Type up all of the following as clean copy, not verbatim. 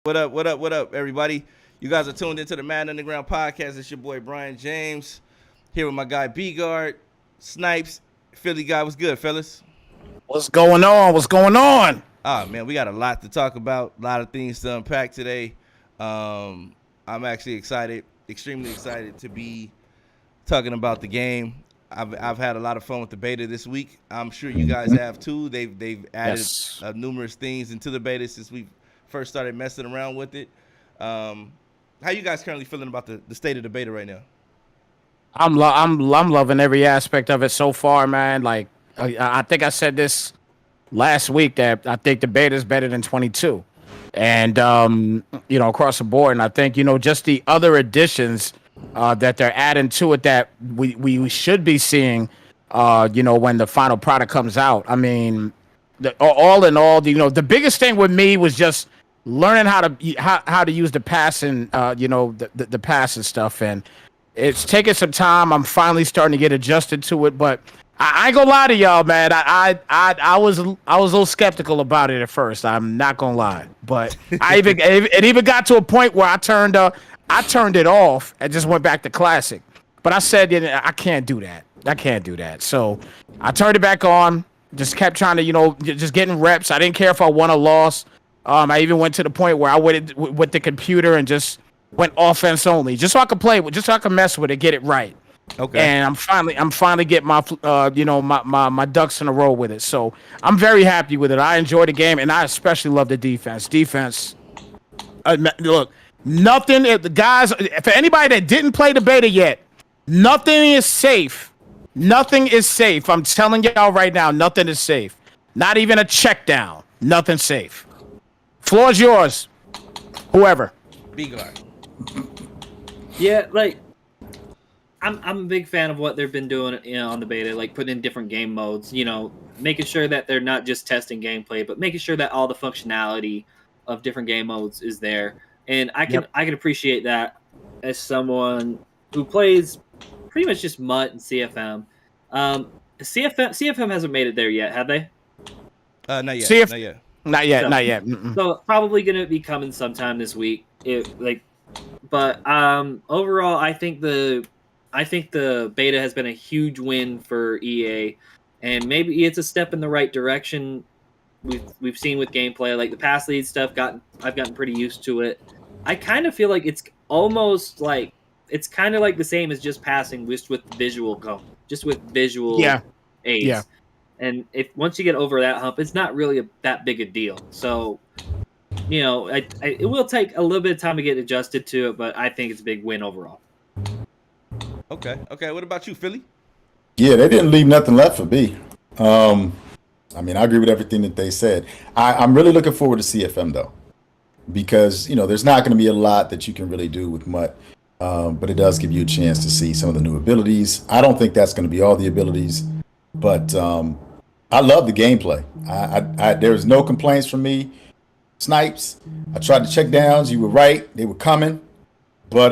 What up? What up? What up, everybody? You guys are tuned into the Madden Underground podcast. It's your boy Brian James here with my guy B Guard, Snipes, Philly guy. What's good, fellas? What's going on? What's going on? Ah, man, we got a lot to talk about, a lot of things to unpack today. I'm actually excited, extremely excited to be talking about the game. I've had a lot of fun with the beta this week. I'm sure you guys have too. They've added Yes. numerous things into the beta since we first started messing around with it. How you guys currently feeling about the state of the beta right now? I'm loving every aspect of it so far, man. Like I think I said this last week that I think the beta is better than 22, and across the board. And I think just the other additions that they're adding to it that we should be seeing, when the final product comes out. I mean, all in all, the biggest thing with me was just learning how to use the passing, the passing stuff, and it's taking some time. I'm finally starting to get adjusted to it, but I ain't gonna lie to y'all, man. I was a little skeptical about it at first. I'm not gonna lie, but it even got to a point where I turned it off and just went back to classic. But I said, I can't do that. I can't do that. So I turned it back on. Just kept trying to, just getting reps. I didn't care if I won or lost. I even went to the point where I went with the computer and just went offense only, just so I could play with, just so I could mess with it, get it right. Okay. And I'm finally getting my, my ducks in a row with it. So I'm very happy with it. I enjoy the game, and I especially love the defense. Look, nothing. The guys, for anybody that didn't play the beta yet, nothing is safe. Nothing is safe. I'm telling y'all right now, nothing is safe. Not even a check down. Nothing's safe. Floor's yours. Whoever. B Guard. Yeah, like I'm a big fan of what they've been doing, on the beta, like putting in different game modes. Making sure that they're not just testing gameplay, but making sure that all the functionality of different game modes is there. And I can appreciate that as someone who plays pretty much just MUT and CFM. CFM hasn't made it there yet, have they? Not yet. See if Not yet. not yet, So- not yet. Mm-mm. So probably gonna be coming sometime this week. But overall, I think the beta has been a huge win for EA, and maybe it's a step in the right direction. We've seen with gameplay, like the pass lead stuff. I've gotten pretty used to it. I kind of feel like it's almost like it's kind of like the same as just passing, just with visual Yeah. aids. Yeah. And if once you get over that hump, it's not really that big a deal. So, it will take a little bit of time to get adjusted to it, but I think it's a big win overall. Okay. Okay. What about you, Philly? Yeah, they didn't leave nothing left for B. I mean, I agree with everything that they said. I'm really looking forward to CFM though, because there's not going to be a lot that you can really do with MUT, but it does give you a chance to see some of the new abilities. I don't think that's going to be all the abilities, but I love the gameplay. There's no complaints from me. Snipes, I tried to check downs. You were right; they were coming, but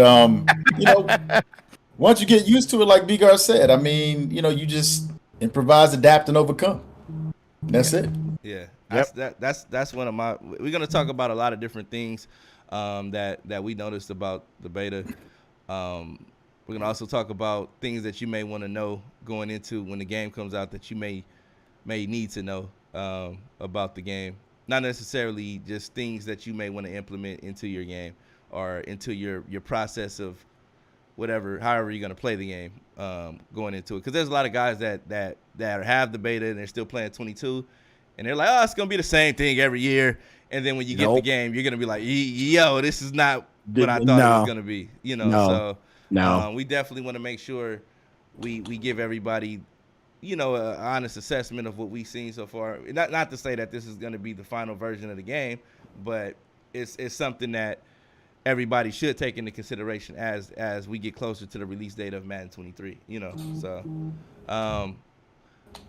once you get used to it, like Bigar said, I mean, you just improvise, adapt, and overcome. That's it. Yeah. Yep. That's one of my. We're gonna talk about a lot of different things that we noticed about the beta. We're gonna also talk about things that you may want to know going into when the game comes out that you may need to know about the game. Not necessarily just things that you may want to implement into your game or into your process of however you're gonna play the game going into it. Because there's a lot of guys that have the beta and they're still playing 22, and they're like, oh, it's gonna be the same thing every year. And then when you get the game, you're gonna be like, yo, this is not what I thought it was gonna be. So we definitely want to make sure we give everybody an honest assessment of what we've seen so far. Not to say that this is going to be the final version of the game, but it's something that everybody should take into consideration as we get closer to the release date of Madden 23. So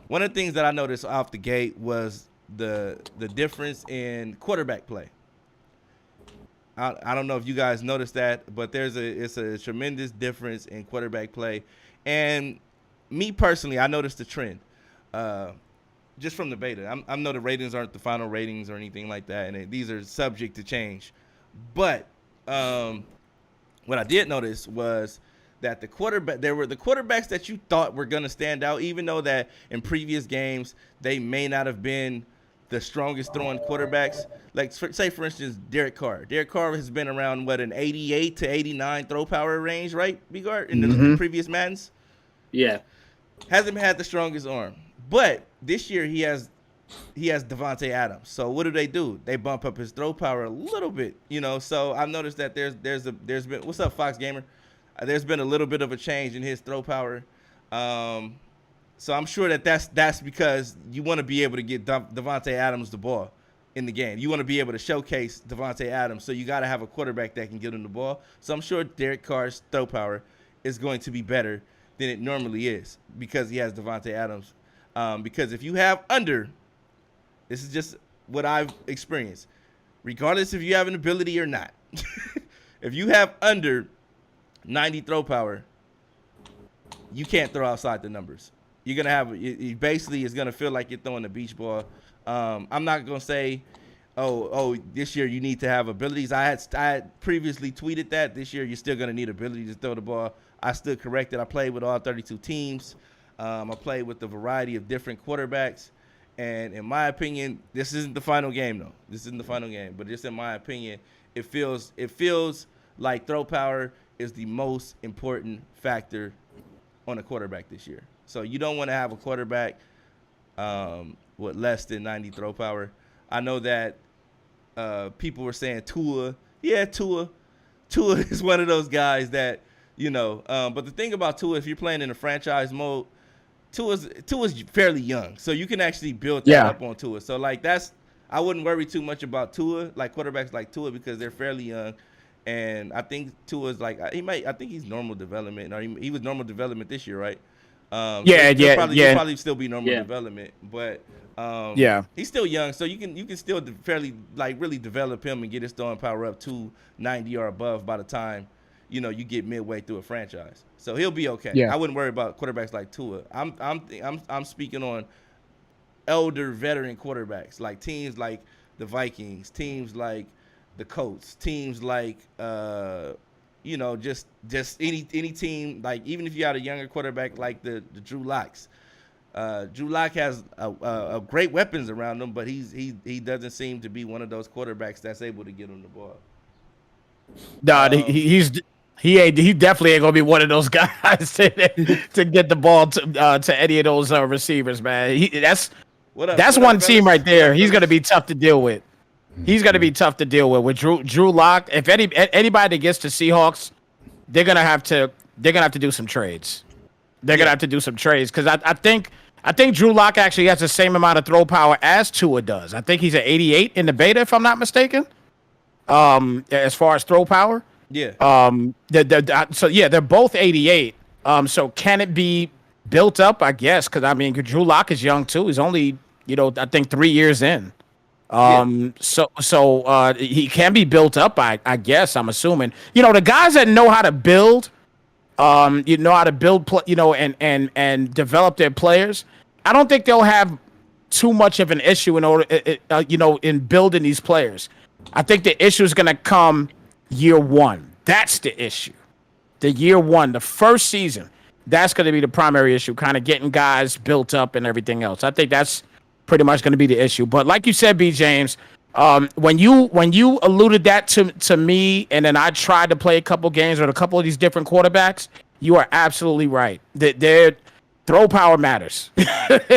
one of the things that I noticed off the gate was the difference in quarterback play. I don't know if you guys noticed that, but it's a tremendous difference in quarterback play. And me personally, I noticed the trend just from the beta. I know the ratings aren't the final ratings or anything like that, and these are subject to change But what I did notice was that the quarterbacks that you thought were going to stand out, even though that in previous games they may not have been the strongest throwing quarterbacks. Like, say, for instance, Derek Carr. Derek Carr has been around, an 88 to 89 throw power range, right, B-Guard, in the previous Maddens? Yeah. Hasn't had the strongest arm. But this year he has Devontae Adams. So what do? They bump up his throw power a little bit, So I've noticed that there's been, what's up, Fox Gamer? There's been a little bit of a change in his throw power. So I'm sure that's because you want to be able to get Devontae Adams the ball in the game. You want to be able to showcase Devontae Adams, so you got to have a quarterback that can get him the ball. So I'm sure Derek Carr's throw power is going to be better than it normally is because he has Devontae Adams. Because if you have under, this is just what I've experienced, regardless if you have an ability or not, if you have under 90 throw power, you can't throw outside the numbers. You're going to have, it basically is going to feel like you're throwing a beach ball. I'm not going to say, this year you need to have abilities. I had previously tweeted that this year you're still going to need ability to throw the ball. I stood corrected. I played with all 32 teams. I played with a variety of different quarterbacks. And in my opinion, this isn't the final game, though. This isn't the final game. But just in my opinion, it feels like throw power is the most important factor on a quarterback this year. So you don't want to have a quarterback with less than 90 throw power. I know that people were saying Tua. Yeah, Tua is one of those guys that, but the thing about Tua, if you're playing in a franchise mode, Tua's fairly young. So you can actually build that up on Tua. So, I wouldn't worry too much about Tua, like quarterbacks like Tua, because they're fairly young. And I think Tua's I think he's normal development. Or he was normal development this year, right? He'll probably still be normal development, but he's still young, so you can still fairly really develop him and get his throwing power up to 90 or above by the time you get midway through a franchise. So he'll be okay. Yeah. I wouldn't worry about quarterbacks like Tua. I'm speaking on elder veteran quarterbacks, like teams like the Vikings, teams like the Colts, teams like just any team, like even if you had a younger quarterback like the Drew Locks. Drew Lock has a great weapons around him, but he doesn't seem to be one of those quarterbacks that's able to get him the ball. Nah, he definitely ain't gonna be one of those guys to get the ball to any of those receivers, man. That's one team right there. He's gonna be tough to deal with. He's going to be tough to deal with Drew Lock. If anybody that gets to Seahawks, they're gonna have to do some trades. They're gonna have to do some trades because I think Drew Lock actually has the same amount of throw power as Tua does. I think he's at 88 in the beta, if I'm not mistaken. As far as throw power, yeah. They're both 88. So can it be built up? I guess because Drew Lock is young too. He's only I think 3 years in. So he can be built up, I guess, I'm assuming. The guys that know how to build, and develop their players, I don't think they'll have too much of an issue in building these players. I think the issue is going to come year one. That's the issue. The year one, the first season, that's going to be the primary issue, kind of getting guys built up and everything else. I think that's pretty much going to be the issue. But like you said, B. James, when you alluded that to me, and then I tried to play a couple games with a couple of these different quarterbacks, you are absolutely right. Their throw power matters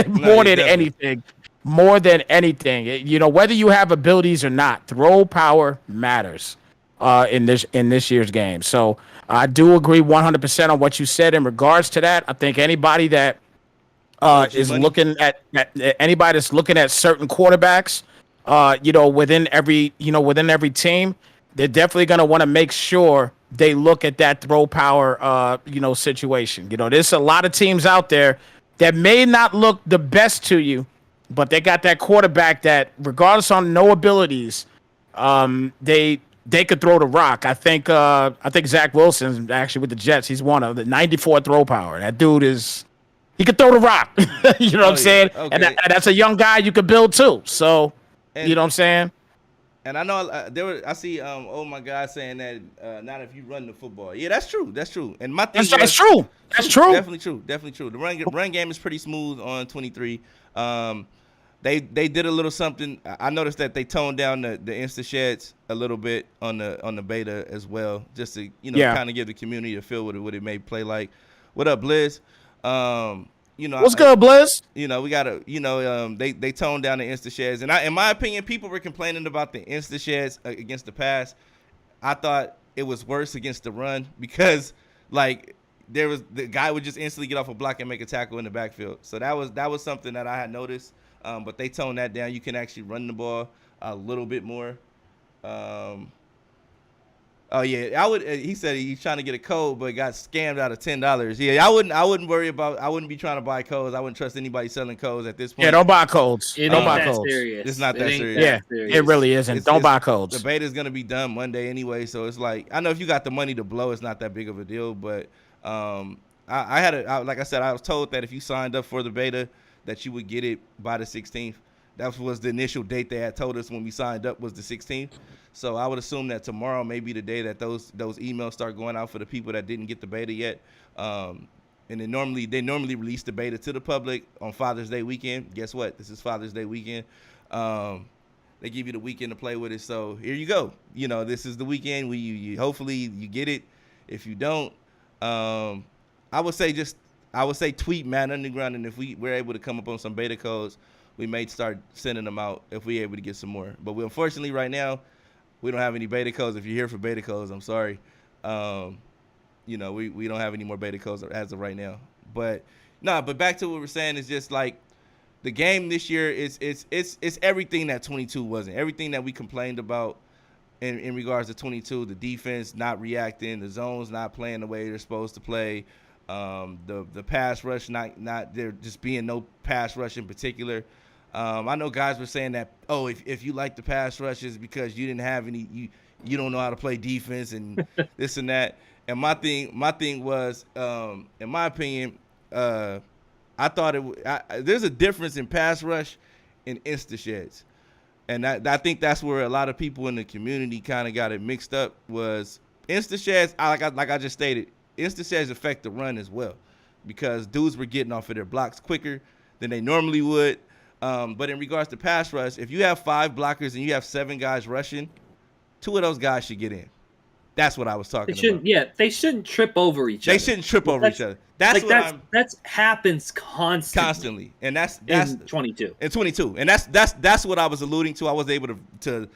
more than anything. More than anything, whether you have abilities or not, throw power matters in this year's game. So I do agree 100% on what you said in regards to that. I think anybody that is looking at anybody that's looking at certain quarterbacks, within every team, they're definitely going to want to make sure they look at that throw power, situation. There's a lot of teams out there that may not look the best to you, but they got that quarterback that, regardless on no abilities, they could throw the rock. I think Zach Wilson's actually with the Jets. He's one of the 94 throw power. That dude he could throw the rock. You know what I'm saying? Okay. And that's a young guy you could build too. So, you know what I'm saying? And I know I see oh my God saying that not if you run the football. Yeah, that's true. That's true. And my thing That's true. That's true. Definitely true. Definitely true. The run game is pretty smooth on 23. They did a little something. I noticed that they toned down the insta sheds a little bit on the beta as well, just to kind of give the community a feel what it may play like. What up, Blizz? What's good, Blizz? We gotta, they toned down the insta sheds, and in my opinion, people were complaining about the insta sheds against the pass. I thought it was worse against the run because like the guy would just instantly get off a block and make a tackle in the backfield. So that was something that I had noticed. But they toned that down. You can actually run the ball a little bit more. Oh yeah, I would. He said he's trying to get a code, but got scammed out of $10. Yeah, I wouldn't worry about. I wouldn't be trying to buy codes. I wouldn't trust anybody selling codes at this point. Yeah, don't buy codes. Don't buy codes. Serious. It's not that serious. Yeah, it really isn't. Don't buy codes. The beta is gonna be done Monday anyway, so it's like I know if you got the money to blow, it's not that big of a deal. But like I said, I was told that if you signed up for the beta, that you would get it by the 16th. That was the initial date they had told us when we signed up was the 16th. So I would assume that tomorrow may be the day that those emails start going out for the people that didn't get the beta yet. And they normally release the beta to the public on Father's Day weekend. Guess what? This is Father's Day weekend. They give you the weekend to play with it. So here you go. This is the weekend where you hopefully you get it. If you don't, I would say tweet Madden Underground, and if we're able to come up on some beta codes, we may start sending them out if we're able to get some more. But unfortunately right now, we don't have any beta codes. If you're here for beta codes, I'm sorry. We don't have any more beta codes as of right now. But back to what we're saying is just like the game this year is everything that 22 wasn't. Everything that we complained about in regards to 22, the defense not reacting, the zones not playing the way they're supposed to play, the pass rush not there just being no pass rush in particular. I know guys were saying that, if you like the pass rushes because you didn't have any, you don't know how to play defense and this and that. And my thing was, in my opinion, I thought there's a difference in pass rush and insta sheds. And I think that's where a lot of people in the community kind of got it mixed up was insta sheds. Like I just stated, insta sheds affect the run as well because dudes were getting off of their blocks quicker than they normally would. But in regards to pass rush, if you have 5 blockers and you have 7 guys rushing, 2 of those guys should get in. That's what I was talking about. Yeah, they shouldn't trip over each other. They shouldn't trip over each other. That happens constantly. And that's in 22. In 22. And that's what I was alluding to. I was able to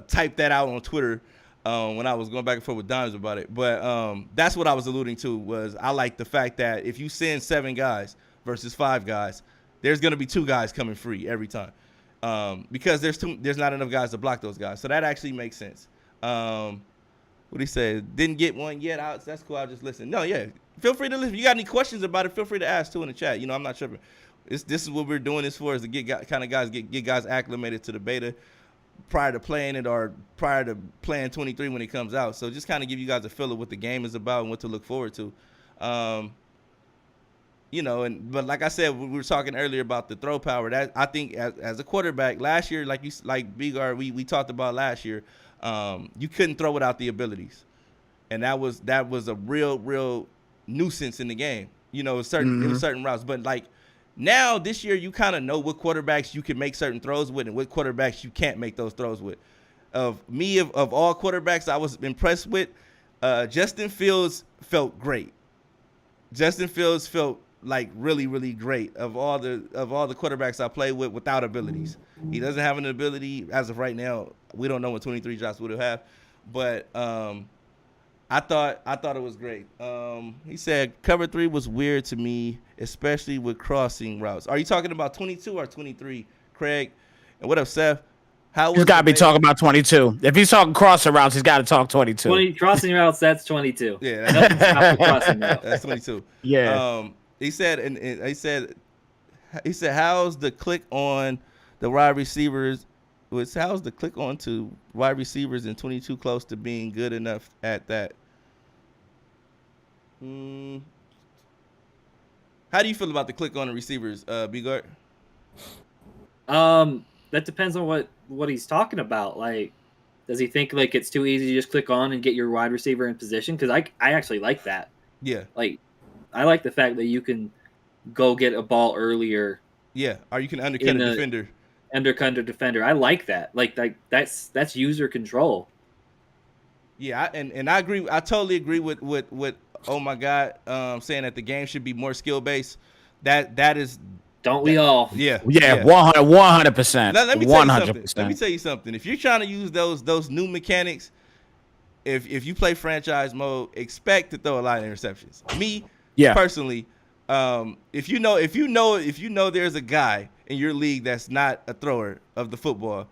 type that out on Twitter when I was going back and forth with Dimes about it. But that's what I was alluding to was I like the fact that if you send 7 guys versus 5 guys, there's going to be 2 guys coming free every time because there's not enough guys to block those guys. So that actually makes sense. What he said, didn't get one yet. That's cool. I'll just listen. No, yeah. Feel free to listen. If you got any questions about it, feel free to ask too in the chat. I'm not tripping. This is what we're doing this for is to get guys acclimated to the beta prior to playing it or prior to playing 23 when it comes out. So just kind of give you guys a feel of what the game is about and what to look forward to. But like I said, we were talking earlier about the throw power. That I think as a quarterback last year, like B-Guard, we talked about last year, you couldn't throw without the abilities, and that was a real nuisance in the game. It was certain routes, but like now this year, you kind of know what quarterbacks you can make certain throws with and what quarterbacks you can't make those throws with. Of all quarterbacks, I was impressed with. Justin Fields felt great. Justin Fields felt like really, really great of all the quarterbacks I play with without abilities. He doesn't have an ability as of right now. We don't know what 23 drops would have, but I thought it was great. He said cover 3 was weird to me, especially with crossing routes. Are you talking about 22 or 23, Craig? And what up, Seth? He's got to be talking about 22. If he's talking crossing routes, he's got to talk 22. Crossing routes, that's 22. Yeah, that's 22. Yeah. He said how's the click on the wide receivers? How's the click on to wide receivers in 22 close to being good enough at that? How do you feel about the click on the receivers, B-Guard? That depends on what what he's talking about. Like, does he think like it's too easy to just click on and get your wide receiver in position? Because I actually like that. Yeah. Like, I like the fact that you can go get a ball earlier. Yeah. Or you can undercut a defender. Undercut a defender. I like that. Like that's user control. Yeah, and I agree. I totally agree with oh my God, saying that the game should be more skill based. That is. Don't we all? Yeah. 100%. Let me tell you something. Let me tell you something. If you're trying to use those new mechanics, if you play franchise mode, expect to throw a lot of interceptions. Me, personally, if you know there's a guy in your league that's not a thrower of the football,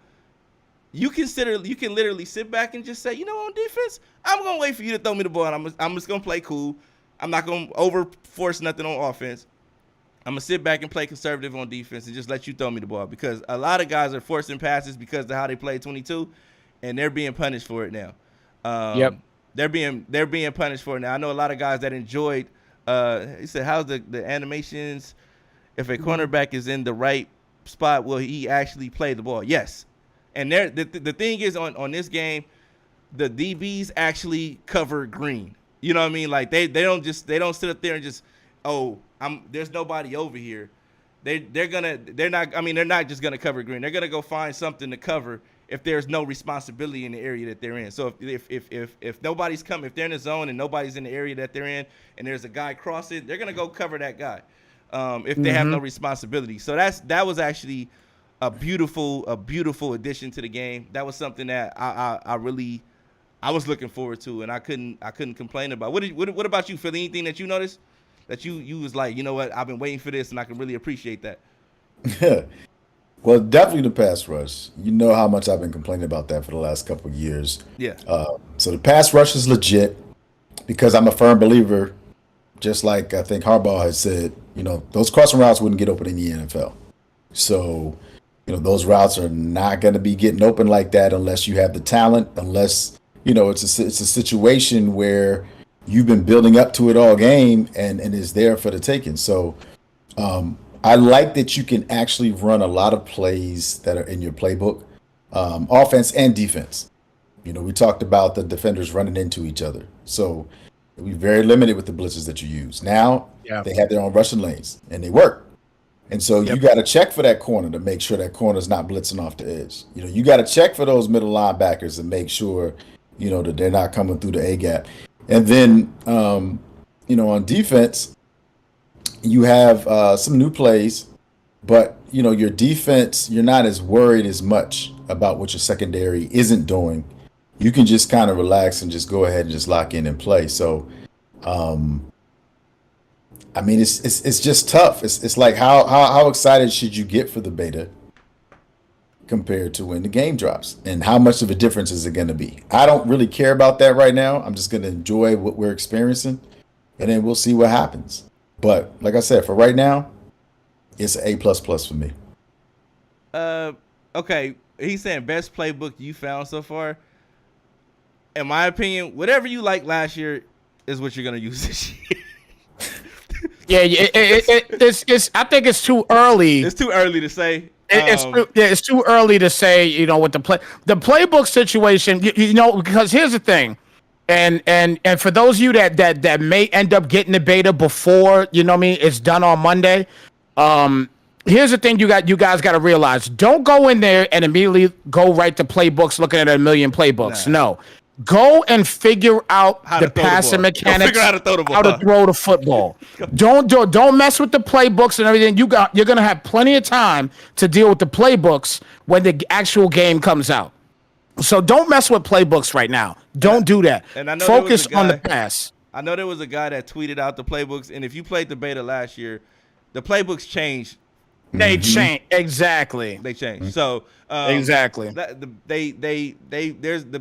you can literally sit back and just say, you know, on defense, I'm gonna wait for you to throw me the ball, and I'm just gonna play cool. I'm not gonna over force nothing on offense. I'm going to sit back and play conservative on defense and just let you throw me the ball, because a lot of guys are forcing passes because of how they play 22, and they're being punished for it now. They're being punished for it now. I know a lot of guys that enjoyed he said, how's the animations? If a cornerback is in the right spot, will he actually play the ball? Yes. And the thing is, on this game, the DBs actually cover green. You know what I mean? Like they don't sit up there and just, there's nobody over here. They're not just gonna cover green. They're gonna go find something to cover if there's no responsibility in the area that they're in. So if nobody's coming, if they're in the zone and nobody's in the area that they're in, and there's a guy crossing, they're gonna go cover that guy. If they have no responsibility. So that was actually a beautiful addition to the game. That was something that I was looking forward to, and I couldn't complain about. What about you, Phil? Anything that you noticed that you was like, you know what, I've been waiting for this, and I can really appreciate that? Well, definitely the pass rush. You know how much I've been complaining about that for the last couple of years. Yeah. So the pass rush is legit, because I'm a firm believer, just like I think Harbaugh has said, you know, those crossing routes wouldn't get open in the NFL. So, you know, those routes are not going to be getting open like that unless you have the talent, unless, you know, it's a situation where you've been building up to it all game and is there for the taking. So I like that you can actually run a lot of plays that are in your playbook, offense and defense. You know, we talked about the defenders running into each other. So we're very limited with the blitzes that you use. Now they have their own rushing lanes, and they work. And so you got to check for that corner to make sure that corner's not blitzing off the edge. You know, you got to check for those middle linebackers and make sure, you know, that they're not coming through the A-gap. And then, you know, on defense, you have some new plays, but, you know, your defense, you're not as worried as much about what your secondary isn't doing. You can just kind of relax and just go ahead and just lock in and play. So, I mean, it's just tough. It's like how excited should you get for the beta compared to when the game drops, and how much of a difference is it going to be? I don't really care about that right now. I'm just going to enjoy what we're experiencing, and then we'll see what happens. But like I said, for right now, it's an A++ for me. Okay. He's saying best playbook you found so far. In my opinion, whatever you liked last year is what you're going to use this year. I think it's too early. It's too early to say. It's too early to say, you know, with the playbook situation, you know, because here's the thing. And for those of you that may end up getting the beta before, you know what I mean, it's done on Monday. Here's the thing you guys got to realize. Don't go in there and immediately go write the playbooks looking at a million playbooks. Nah. No. Go and figure out the passing mechanics, figure out how to throw the football. Don't mess with the playbooks and everything. You're gonna have plenty of time to deal with the playbooks when the actual game comes out. So don't mess with playbooks right now. Don't do that. And I know focus on the pass. I know there was a guy that tweeted out the playbooks, and if you played the beta last year, the playbooks changed. They change exactly. They changed. So exactly. There's the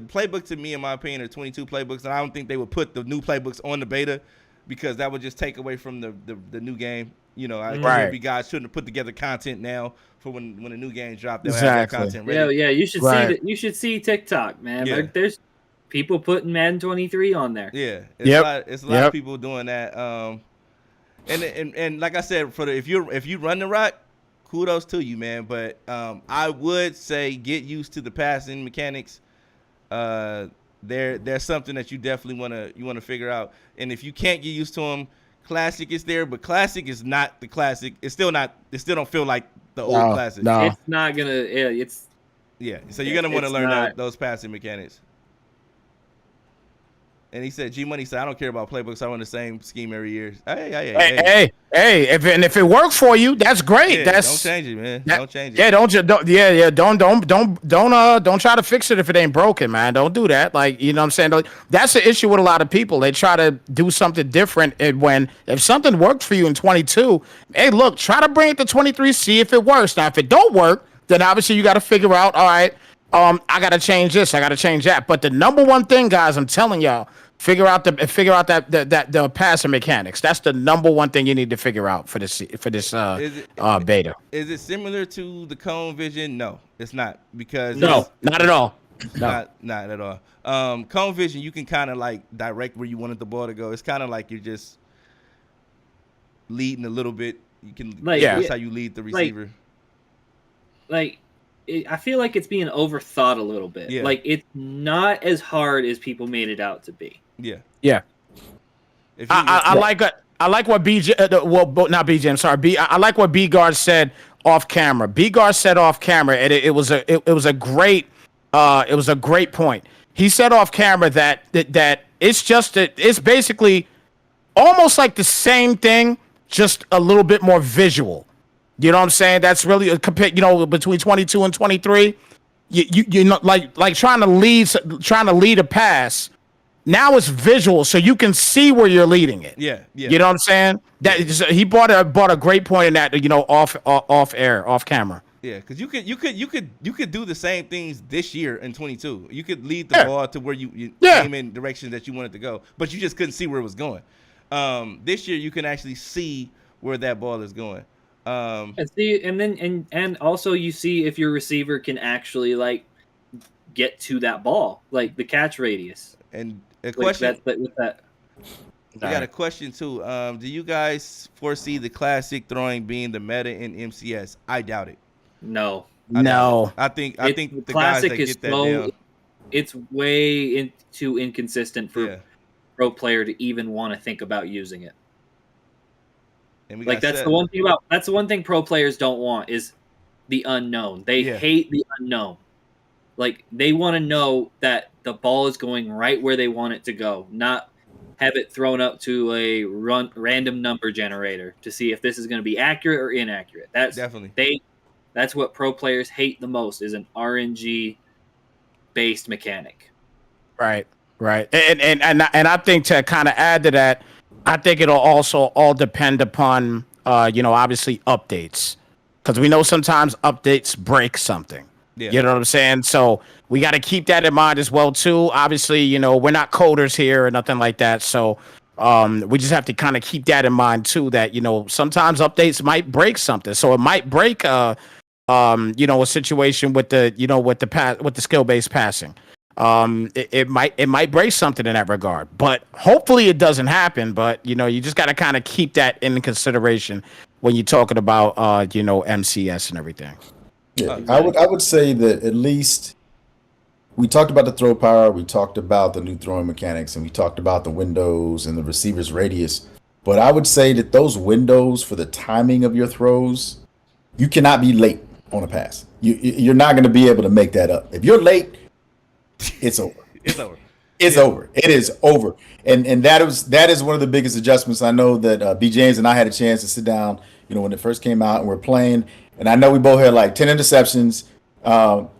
playbook, to me, in my opinion, are 22 playbooks, and I don't think they would put the new playbooks on the beta, because that would just take away from the new game. You know, maybe guys shouldn't have put together content now for when the new game dropped. They'll have that content ready. Yeah. You should see you should see TikTok, man. Yeah. Like, there's people putting Madden 23 on there. Yeah, it's a lot of people doing that. And like I said, if you run the rock, kudos to you, man. But I would say get used to the passing mechanics. There's something that you definitely wanna figure out. And if you can't get used to them, Classic is there, but Classic is not the Classic. It's still not. It still don't feel like the old Classic. No, It's not gonna. It's Yeah. So you're gonna want to learn not. those passing mechanics. And he said, G Money said, I don't care about playbooks. I run the same scheme every year. Hey. If it worked for you, that's great. Yeah, That's don't change it, man. Don't change it. Yeah, don't try to fix it if it ain't broken, man. Don't do that. Like, you know what I'm saying? That's the issue with a lot of people. They try to do something different, and if something worked for you in 22, hey, look, try to bring it to 23, see if it works. Now, if it don't work, then obviously you got to figure out, all right, I got to change this, I got to change that. But the number one thing, guys, I'm telling y'all, figure out the passing mechanics. That's the number one thing you need to figure out for this beta. Is it similar to the cone vision? No, it's not, because No, not at all. No. Not at all. Cone vision, you can kind of like direct where you wanted the ball to go. It's kind of like you're just leading a little bit. You can that's how you lead the receiver. I feel like it's being overthought a little bit. Yeah. Like, it's not as hard as people made it out to be. Yeah. I like what BJ. Not BJ. I'm sorry. I like what B Guard said off camera. B Guard said off camera, and it was a great point. He said off camera that it's basically almost like the same thing, just a little bit more visual. You know what I'm saying? That's really between 22 and 23. You know, like trying to lead a pass. Now it's visual, so you can see where you're leading it. Yeah. You know what I'm saying? That he brought a great point in that, off camera. Yeah, because you could do the same things this year in 22. You could lead the ball to where you aim in direction that you wanted to go, but you just couldn't see where it was going. This year you can actually see where that ball is going. And also you see if your receiver can actually like get to that ball, like the catch radius. And a question with that. We got a question too. Do you guys foresee the Classic throwing being the meta in MCS? I doubt it. No. I think the Classic guys that is get that down. It's way too inconsistent for pro player to even want to think about using it. And that's the one thing pro players don't want is the unknown. They hate the unknown. Like, they want to know that the ball is going right where they want it to go, not have it thrown up to a random number generator to see if this is going to be accurate or inaccurate. That's definitely that's what pro players hate the most, is an RNG based mechanic. Right. And I think, to kind of add to that, I think it'll also all depend upon obviously updates, because we know sometimes updates break something. Yeah. You know what I'm saying? So we got to keep that in mind as well too. Obviously, we're not coders here or nothing like that. So we just have to kind of keep that in mind too, that sometimes updates might break something. So it might break a situation with the skill-based passing. It might break something in that regard, but hopefully it doesn't happen. But you just got to kind of keep that in consideration when you're talking about MCS and everything. Yeah, I would say that at least we talked about the throw power, we talked about the new throwing mechanics, and we talked about the windows and the receiver's radius. But I would say that those windows for the timing of your throws, you cannot be late on a pass. You're not going to be able to make that up. If you're late, it's over. It's over. It's over. It is over. And that is one of the biggest adjustments. I know that B. James and I had a chance to sit down, when it first came out and we're playing. And I know we both had like 10 interceptions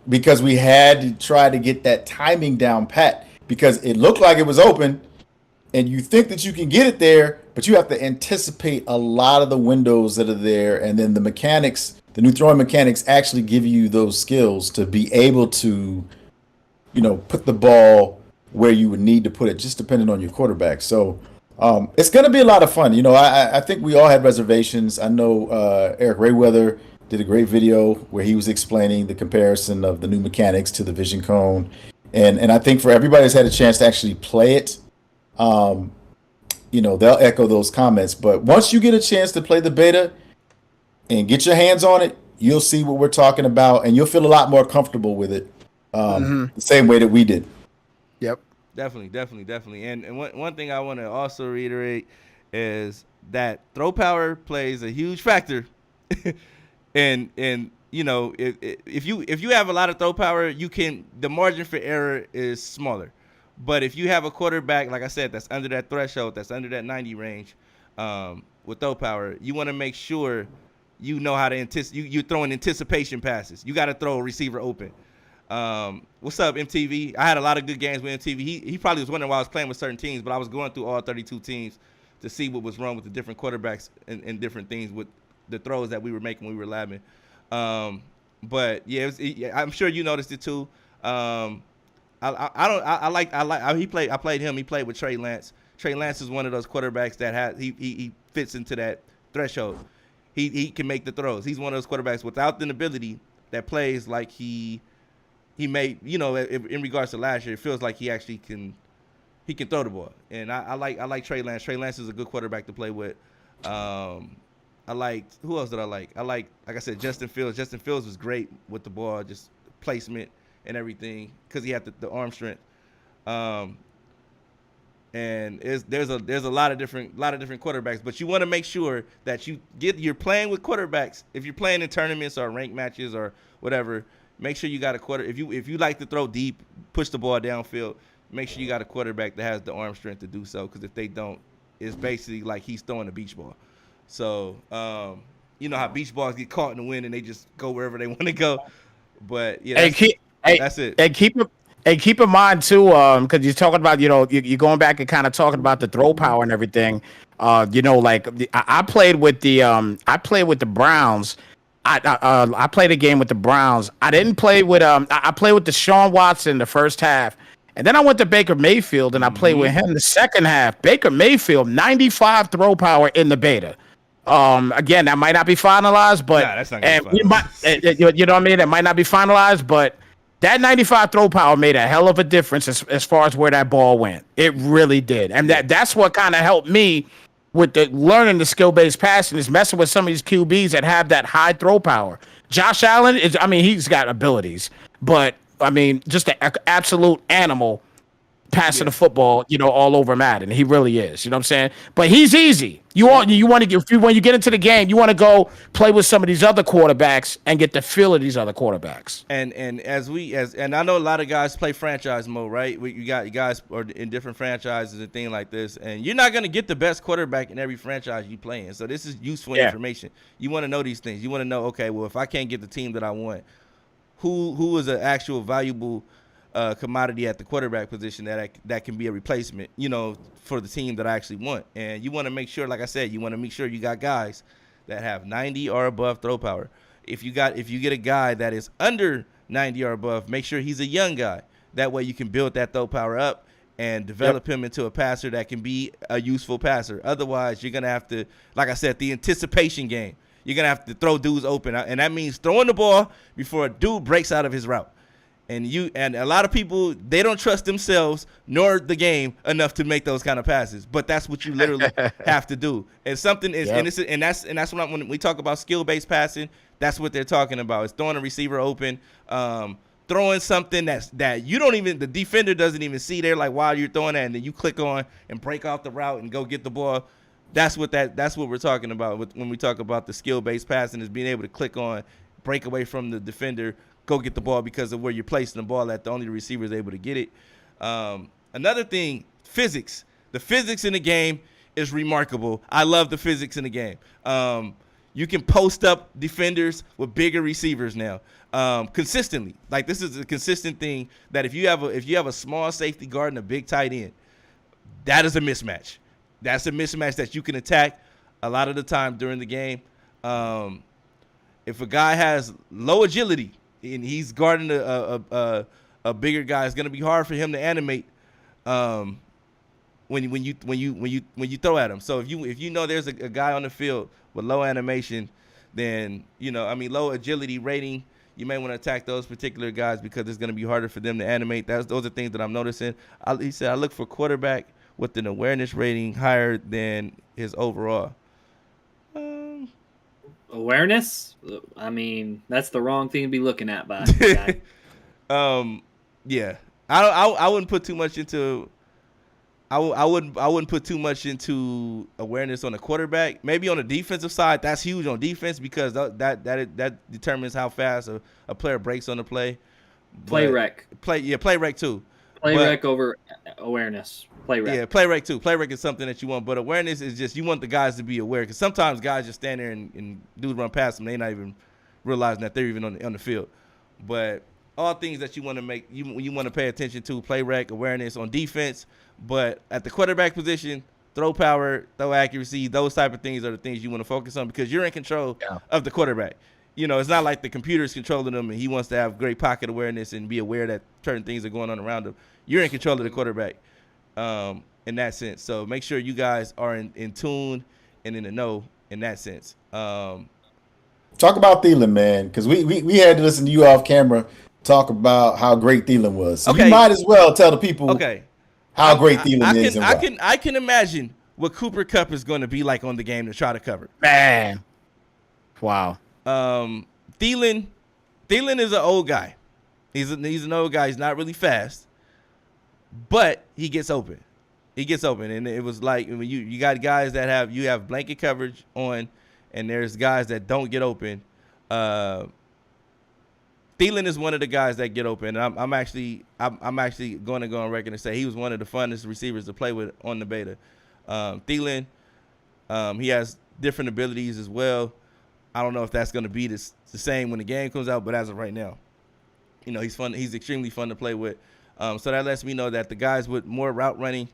because we had to try to get that timing down pat, because it looked like it was open and you think that you can get it there, but you have to anticipate a lot of the windows that are there. And then the mechanics, the new throwing mechanics, actually give you those skills to be able to, put the ball where you would need to put it, just depending on your quarterback. So it's going to be a lot of fun. I think we all had reservations. I know Eric Rayweather did a great video where he was explaining the comparison of the new mechanics to the vision cone. And I think for everybody that's had a chance to actually play it, they'll echo those comments. But once you get a chance to play the beta, and get your hands on it, you'll see what we're talking about, and you'll feel a lot more comfortable with it, the same way that we did. Yep. Definitely. And one thing I want to also reiterate is that throw power plays a huge factor. and you know, if you have a lot of throw power, the margin for error is smaller. But if you have a quarterback, like I said, that's under that threshold, that's under that 90 range, with throw power, you want to make sure you know how to you're throwing anticipation passes. You got to throw a receiver open. What's up, MTV? I had a lot of good games with MTV. He probably was wondering why I was playing with certain teams, but I was going through all 32 teams to see what was wrong with the different quarterbacks and different things with the throws that we were making when we were labbing. But yeah, I'm sure you noticed it too. I played him. He played with Trey Lance. Trey Lance is one of those quarterbacks that he fits into that threshold. He can make the throws. He's one of those quarterbacks without the ability that plays like he made, you know, in regards to last year. It feels like he actually can throw the ball. And I like Trey Lance. Trey Lance is a good quarterback to play with. Who else did I like? Like I said, Justin Fields. Justin Fields was great with the ball, just placement and everything, because he had the arm strength. And there's a lot of different quarterbacks, but you want to make sure that you're playing with quarterbacks. If you're playing in tournaments or ranked matches or whatever, make sure you got a quarter. If you like to throw deep, push the ball downfield, make sure you got a quarterback that has the arm strength to do so. Because if they don't, it's basically like he's throwing a beach ball. So you know how beach balls get caught in the wind and they just go wherever they want to go. But yeah, that's it. And keep in mind too, because you're talking about, you know, you're going back and kind of talking about the throw power and everything. You know, like I played with the Browns. I played a game with the Browns. I didn't play with I played with Deshaun Watson the first half, and then I went to Baker Mayfield and I played with him the second half. Baker Mayfield, 95 throw power in the beta. Again, that might not be finalized, but that's not gonna be finalized. You know what I mean? It might not be finalized, but that 95 throw power made a hell of a difference as far as where that ball went. It really did. And that's what kind of helped me with learning the skill-based passing, is messing with some of these QBs that have that high throw power. Josh Allen he's got abilities, but just an absolute animal passing the football, you know, all over Madden. He really is. You know what I'm saying? But he's easy. When you get into the game, you want to go play with some of these other quarterbacks and get the feel of these other quarterbacks. And I know a lot of guys play franchise mode, right? You guys are in different franchises and things like this, and you're not going to get the best quarterback in every franchise you play in. So this is useful information. You want to know these things. You want to know, okay, well, if I can't get the team that I want, who is an actual valuable commodity at the quarterback position that can be a replacement, you know, for the team that I actually want. And you want to make sure, like I said, you got guys that have 90 or above throw power. If you get a guy that is under 90 or above, make sure he's a young guy. That way you can build that throw power up and develop him into a passer that can be a useful passer. Otherwise, you're going to have to, like I said, the anticipation game. You're going to have to throw dudes open, and that means throwing the ball before a dude breaks out of his route. And a lot of people, they don't trust themselves nor the game enough to make those kind of passes. But that's what you literally have to do. And something is, and that's when we talk about skill-based passing, that's what they're talking about. It's throwing a receiver open, throwing something that you don't even, the defender doesn't even see there, like while you're throwing that, and then you click on and break off the route and go get the ball. That's what we're talking about when we talk about the skill-based passing, is being able to click on, break away from the defender, go get the ball because of where you're placing the ball at. The only receiver is able to get it. Another thing, physics. The physics in the game is remarkable. I love the physics in the game. You can post up defenders with bigger receivers now, consistently. Like, this is a consistent thing that if you have a small safety guard and a big tight end, that is a mismatch. That's a mismatch that you can attack a lot of the time during the game. If a guy has low agility and he's guarding a bigger guy, it's gonna be hard for him to animate when you throw at him. So if you know there's a guy on the field with low animation, then low agility rating, you may want to attack those particular guys because it's gonna be harder for them to animate. Those are things that I'm noticing. He said I look for quarterback with an awareness rating higher than his overall. Awareness? I mean, that's the wrong thing to be looking at by a guy. Yeah. I wouldn't put too much into. I wouldn't put too much into awareness on the quarterback. Maybe on the defensive side, that's huge on defense because that determines how fast a player breaks on the play. Play rec too. Play rec over awareness. Play rec. Yeah, play rec too. Play rec is something that you want, but awareness is just you want the guys to be aware because sometimes guys just stand there and dudes run past them, they not even realizing that they're even on the field. But all things that you want to make you want to pay attention to: play rec, awareness on defense. But at the quarterback position, throw power, throw accuracy, those type of things are the things you want to focus on because you're in control of the quarterback. It's not like the computer's controlling him and he wants to have great pocket awareness and be aware that certain things are going on around him. You're in control of the quarterback in that sense. So make sure you guys are in tune and in the know in that sense. Talk about Thielen, man, because we had to listen to you off camera talk about how great Thielen was. So you might as well tell the people how great Thielen is. I can imagine what Cooper Kupp is going to be like on the game to try to cover. Man. Wow. Thielen is an old guy. He's an old guy. He's not really fast, but he gets open. And it was like when you got guys that have blanket coverage on, and there's guys that don't get open. Thielen is one of the guys that get open. And I'm actually going to go on record and say he was one of the funnest receivers to play with on the beta. Thielen, he has different abilities as well. I don't know if that's going to be the same when the game comes out, but as of right now, he's fun. He's extremely fun to play with. So that lets me know that the guys with more route running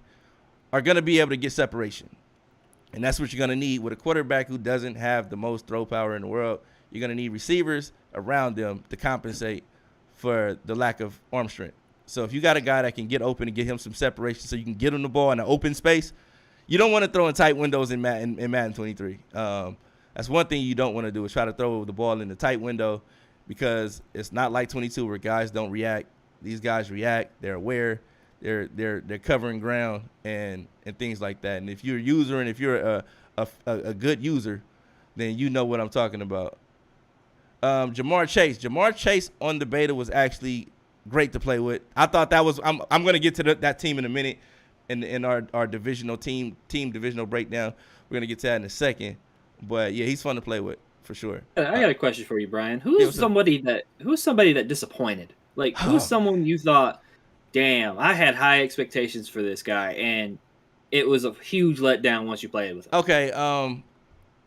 are going to be able to get separation. And that's what you're going to need with a quarterback who doesn't have the most throw power in the world. You're going to need receivers around them to compensate for the lack of arm strength. So if you got a guy that can get open and get him some separation so you can get him the ball in an open space, you don't want to throw in tight windows in Madden 23. That's one thing you don't want to do is try to throw the ball in the tight window because it's not like 22 where guys don't react. These guys react. They're aware. They're covering ground and things like that. And if you're a user and if you're a good user, then you know what I'm talking about. Jamar Chase on the beta was actually great to play with. I thought that was I'm going to get to that team in a minute in our divisional team divisional breakdown. We're going to get to that in a second. But yeah, he's fun to play with for sure. I got a question for you, Brian. Who's somebody that disappointed? Like who's someone you thought, damn, I had high expectations for this guy and it was a huge letdown once you played with him. Okay,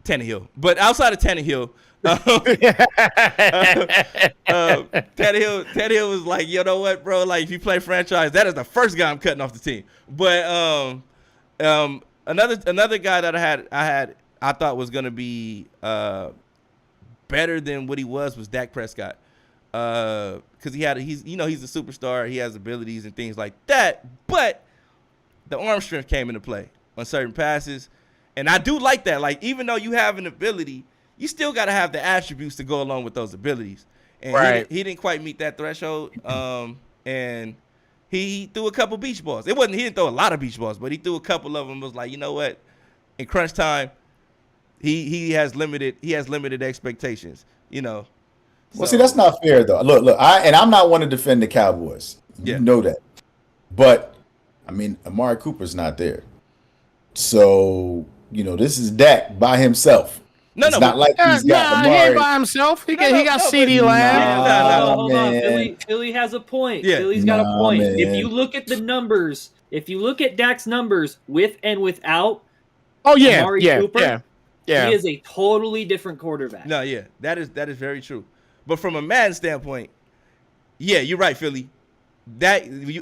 Tannehill. But outside of Tannehill, Tannehill was like, you know what, bro? Like, if you play franchise, that is the first guy I'm cutting off the team. But another guy that I thought was gonna be better than what he was Dak Prescott, because he's a superstar. He has abilities and things like that. But the arm strength came into play on certain passes, and I do like that. Like, even though you have an ability, you still got to have the attributes to go along with those abilities. And right. he didn't quite meet that threshold. And he threw a couple beach balls. He didn't throw a lot of beach balls, but he threw a couple of them. Was like, you know what? In crunch time, he has limited expectations. Well, see, that's not fair though. Look, I'm not one to defend the Cowboys. You know that. But I mean, Amari Cooper's not there. So, this is Dak by himself. It's not like he's got Amari. He ain't by himself. He got CD Lamb. Hold on. Philly has a point. Yeah. Philly's got a point. Man. If you look at the numbers, if you look at Dak's numbers with and without Amari Cooper, he is a totally different quarterback. No, yeah, that is very true. But from a Madden standpoint, yeah, you're right, Philly.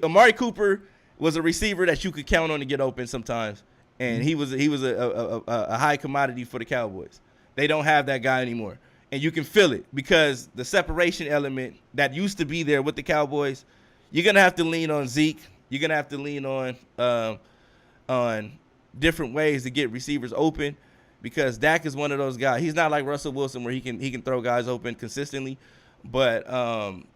Amari Cooper was a receiver that you could count on to get open sometimes, and he was a high commodity for the Cowboys. They don't have that guy anymore, and you can feel it because the separation element that used to be there with the Cowboys, you're gonna have to lean on Zeke. You're gonna have to lean on different ways to get receivers open because Dak is one of those guys. He's not like Russell Wilson where he can throw guys open consistently, but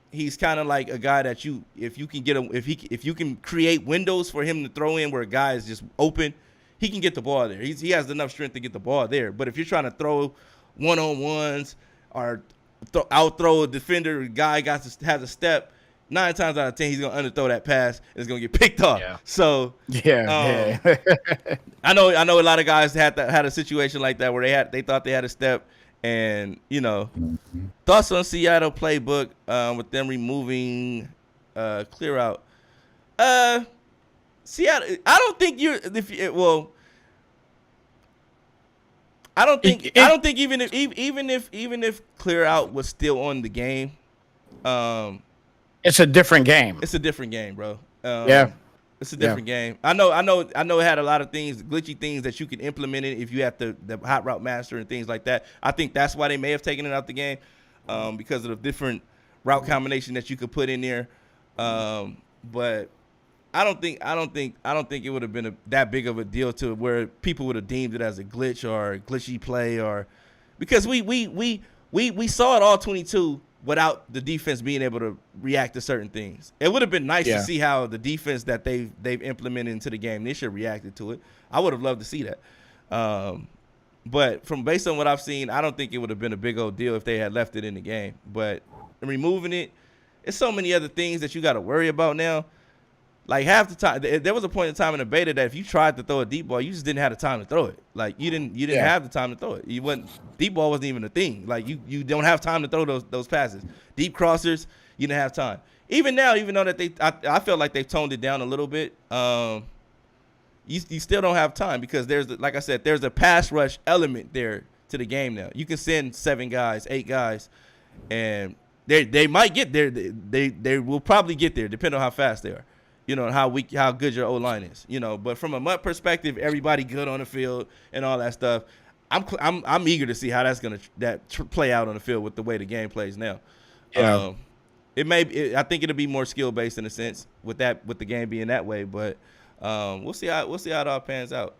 he's kind of like a guy that if you can create windows for him to throw in where a guy is just open, he can get the ball there. He has enough strength to get the ball there. But if you're trying to throw one-on-ones or out-throw a defender, guy has a step, 9 times out of 10 he's going to underthrow that pass and it's going to get picked off. Yeah. So yeah. I know a lot of guys had a situation like that where they thought they had a step, and thoughts on Seattle playbook with them removing clear out. Seattle, I don't think even if clear out was still on the game, it's a different game. It's a different game, bro. It's a different game. I know it had a lot of things, glitchy things that you can implement it if you have the hot route master and things like that. I think that's why they may have taken it out the game, because of the different route combination that you could put in there. But I don't think it would have been that big of a deal to where people would have deemed it as a glitch or a glitchy play, or because we saw it all 22 without the defense being able to react to certain things. It would have been nice to see how the defense that they've implemented into the game this year reacted to it. I would have loved to see that. But based on what I've seen, I don't think it would have been a big old deal if they had left it in the game. But removing it, it's so many other things that you got to worry about now. Like half the time, there was a point in time in the beta that if you tried to throw a deep ball, you just didn't have the time to throw it. Like you didn't have the time to throw it. Deep ball wasn't even a thing. Like you don't have time to throw those passes. Deep crossers, you didn't have time. Even now, even though that I feel like they've toned it down a little bit. You still don't have time because like I said, there's a pass rush element there to the game now. You can send 7 guys, 8 guys, and they might get there. They will probably get there, depending on how fast they are. And how good your O-line is, But from a MUT perspective, everybody good on the field and all that stuff. I'm eager to see how that's gonna play out on the field with the way the game plays now. Yeah. I think it'll be more skill based in a sense with the game being that way. But we'll see how it all pans out.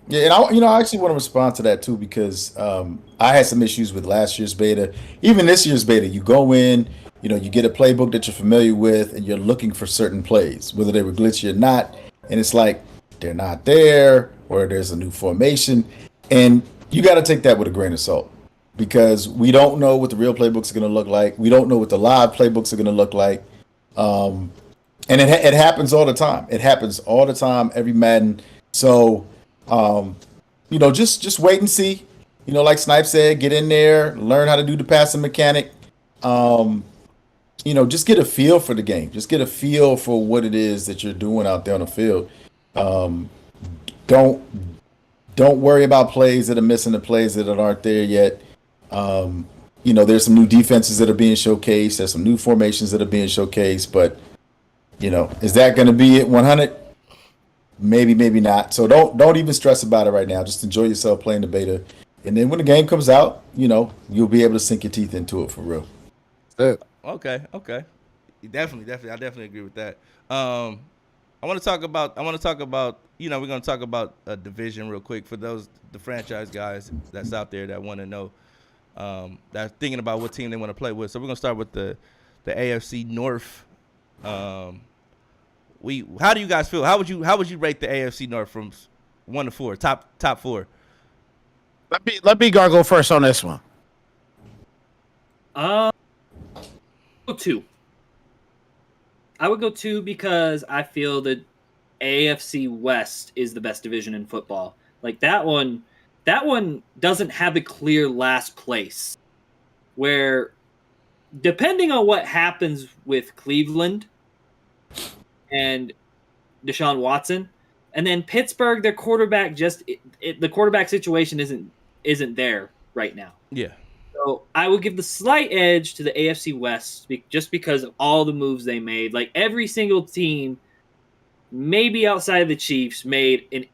Yeah, and I actually want to respond to that too because I had some issues with last year's beta, even this year's beta. You go in. You get a playbook that you're familiar with, and you're looking for certain plays, whether they were glitchy or not. And it's like they're not there, or there's a new formation, and you got to take that with a grain of salt because we don't know what the real playbooks are going to look like. We don't know what the live playbooks are going to look like, and it happens all the time. It happens all the time, every Madden. So, just wait and see. Like Snipe said, get in there, learn how to do the passing mechanic. Just get a feel for the game. Just get a feel for what it is that you're doing out there on the field. Don't worry about plays that are missing, the plays that aren't there yet. There's some new defenses that are being showcased. There's some new formations that are being showcased. But, is that going to be it 100? Maybe, maybe not. So don't even stress about it right now. Just enjoy yourself playing the beta. And then when the game comes out, you'll be able to sink your teeth into it for real. Okay. Definitely. I definitely agree with that. I want to talk about, we're going to talk about a division real quick for the franchise guys that's out there that want to know, that's thinking about what team they want to play with. So we're going to start with the AFC North. How do you guys feel? How would you rate the AFC North from 1 to 4, top 4? Let me go first on this one. Go 2. I would go 2 because I feel that AFC West is the best division in football. Like that one doesn't have a clear last place. Where, depending on what happens with Cleveland and Deshaun Watson, and then Pittsburgh, their quarterback the quarterback situation isn't there right now. Yeah. So I would give the slight edge to the AFC West just because of all the moves they made. Like every single team, maybe outside of the Chiefs, made a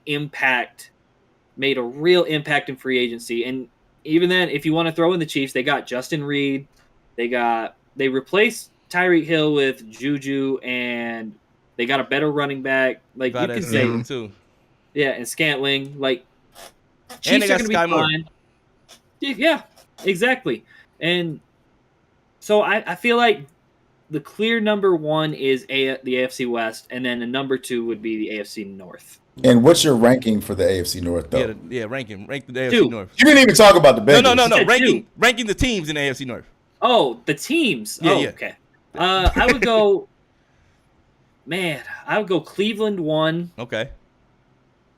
real impact in free agency. And even then, if you want to throw in the Chiefs, they got Justin Reed. They replaced Tyreek Hill with Juju, and they got a better running back. Like you can say, too. Yeah, and Scantling. Like Chiefs are going to be fine. Yeah. Exactly. And so I feel like the clear number one is the AFC West, and then the number two would be the AFC North. And what's your ranking for the AFC North, though? Rank the AFC Two. North. You didn't even talk about the Bengals. No. Two. Ranking the teams in the AFC North. Oh, the teams. Yeah, oh, yeah. Okay. I would go. Man, I would go Cleveland 1. Okay.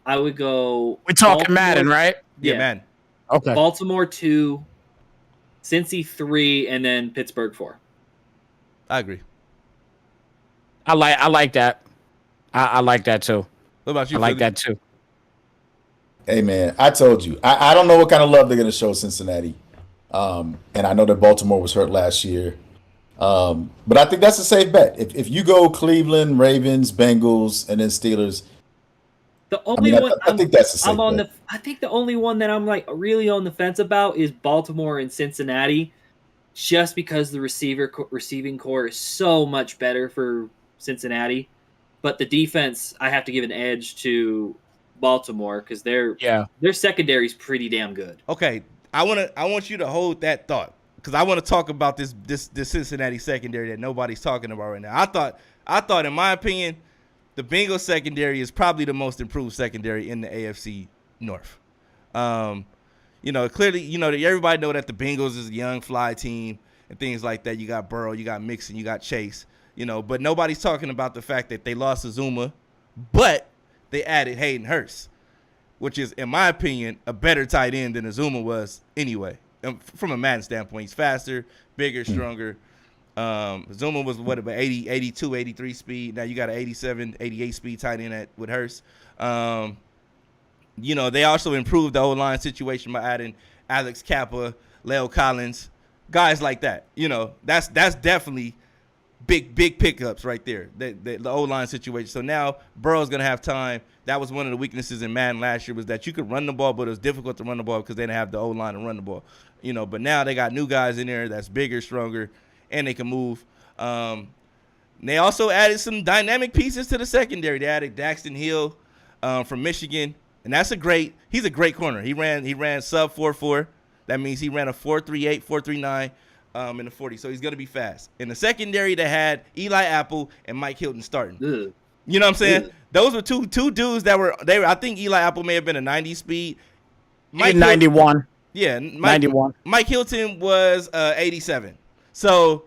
I would go. We're talking Baltimore- Madden, right? Yeah, man. Okay. Baltimore 2, Cincy 3, and then Pittsburgh 4. I agree. I like that. I like that too. What about you? I like Philly? that too. Hey, man, I told you. I don't know what kind of love they're going to show Cincinnati. And I know that Baltimore was hurt last year. But I think that's a safe bet. If you go Cleveland, Ravens, Bengals, and then Steelers, The only one I think that's a safe I'm on bet. I think the only one that I'm like really on the fence about is Baltimore and Cincinnati, just because the receiving core is so much better for Cincinnati, but the defense I have to give an edge to Baltimore because their secondary is pretty damn good. Okay, I want you to hold that thought because I want to talk about this Cincinnati secondary that nobody's talking about right now. I thought in my opinion, the Bengals secondary is probably the most improved secondary in the AFC North. Clearly, everybody know that the Bengals is a young fly team and things like that. You got Burrow, you got Mixon, you got Chase, but nobody's talking about the fact that they lost Azuma, but they added Hayden Hurst, which is, in my opinion, a better tight end than Azuma was anyway. From a Madden standpoint, he's faster, bigger, stronger. Zuma was about 80, 82, 83 speed. Now you got an 87, 88 speed tight end with Hurst. They also improved the O-line situation by adding Alex Kappa, Leo Collins, guys like that. That's definitely big pickups right there, the O-line situation. So now Burrow's going to have time. That was one of the weaknesses in Madden last year was that you could run the ball, but it was difficult to run the ball because they didn't have the O-line to run the ball. But now they got new guys in there that's bigger, stronger, and they can move. They also added some dynamic pieces to the secondary. They added Daxton Hill from Michigan, and he's a great corner. He ran sub 4.4. That means he ran a 4.38, 4.39 in the 40. So he's going to be fast. In the secondary, they had Eli Apple and Mike Hilton starting. Ugh. You know what I'm saying? Ugh. Those were two dudes that were. I think Eli Apple may have been a 90 speed. Mike 91. Yeah, 91. Mike Hilton was 87. So,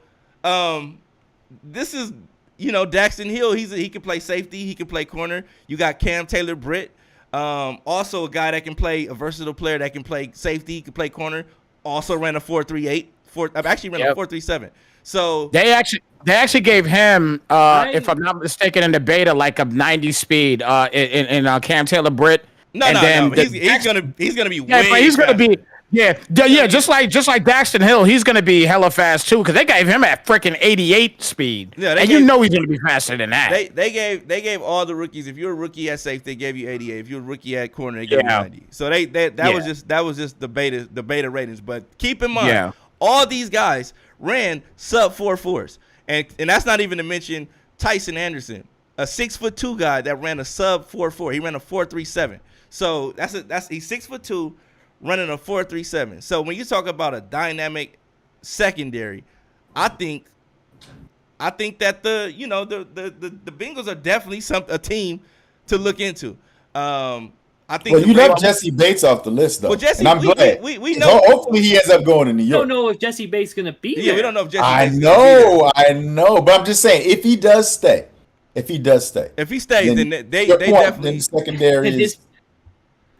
this is, Daxton Hill. He can play safety. He can play corner. You got Cam Taylor-Britt, also a guy that can play, a versatile player that can play safety. He can play corner. Also ran a 4.38. Actually ran a 4.37. So they actually gave him, if I'm not mistaken, in the beta like a 90 speed in Cam Taylor-Britt. No. He's gonna be way but he's gonna faster. be. Yeah, just like Daxton Hill, he's gonna be hella fast too because they gave him at freaking 88 speed. Yeah, and he's gonna be faster than that. They gave all the rookies. If you're a rookie at safe, they gave you 88. If you're a rookie at corner, they gave you 90. So that was just the beta ratings. But keep in mind, all these guys ran sub 4.4s, and that's not even to mention Tyson Anderson, a 6'2" guy that ran a sub 4.4. He ran a 4.37. So he's 6'2". Running a 4.37. So when you talk about a dynamic secondary, I think that the Bengals are definitely a team to look into. I think. Well, you left Jesse Bates off the list though. Well, Jesse, and I'm glad. We know. Hopefully he ends up going to New We York. don't know if Jesse Bates is gonna be there. Yeah, we don't know if Jesse. I Bates know, but I'm just saying if he does stay, if he stays, then they definitely. Then secondary is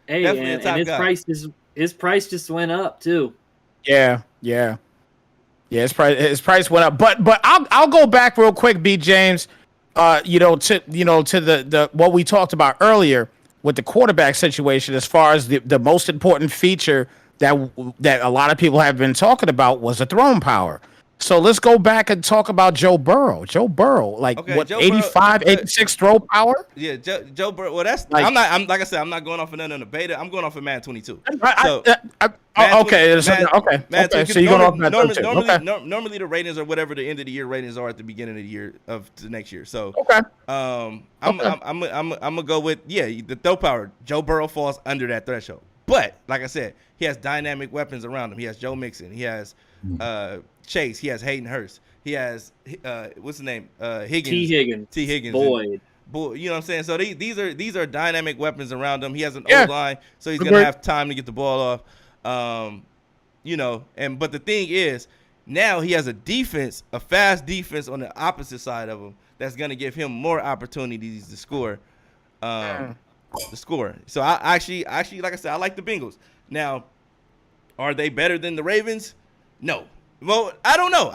definitely a top guy. His price just went up too. Yeah. His price went up, but I'll go back real quick, B. James. To the what we talked about earlier with the quarterback situation, as far as the most important feature that a lot of people have been talking about was the throwing power. So let's go back and talk about Joe Burrow. Joe Burrow, 85, 86 throw power? Yeah, Joe Burrow. Well, that's like I said, I'm not going off of none of the beta. I'm going off of Madden 22. Okay. So you're going off Madden 22. Normally the ratings are whatever the end of the year ratings are at the beginning of the year of the next year. So I'm gonna go with the throw power. Joe Burrow falls under that threshold. But like I said, he has dynamic weapons around him. He has Joe Mixon. He has Chase. He has Hayden Hurst. He has what's his name? Higgins. T. Higgins. Boyd. You know what I'm saying? So these are dynamic weapons around him. He has an Yeah. O-line, so he's gonna have time to get the ball off. You know, but the thing is, now he has a fast defense on the opposite side of him that's gonna give him more opportunities to score. So I actually, like I said, I like the Bengals. Now, are they better than the Ravens? No. Well, I don't know.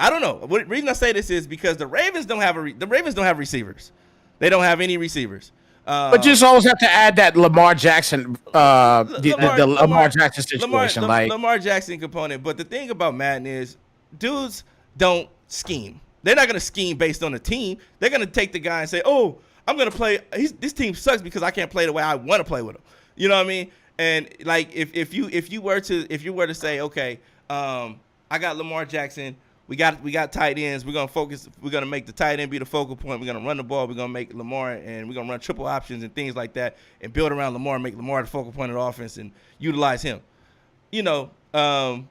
The reason I say this is because the Ravens don't have receivers. They don't have any receivers. But you just always have to add that Lamar Jackson, the Lamar Jackson situation, Lamar Jackson component. But the thing about Madden is, dudes don't scheme. They're not gonna scheme based on the team. They're gonna take the guy and say, "Oh, I'm gonna play. This team sucks because I can't play the way I want to play with them." You know what I mean? And like if you were to say, okay, I got Lamar Jackson. We got tight ends. We're gonna make the tight end be the focal point. We're gonna run the ball. We're gonna make Lamar, and we're gonna run triple options and things like that, and build around Lamar, and make Lamar the focal point of the offense, and utilize him. You know, no,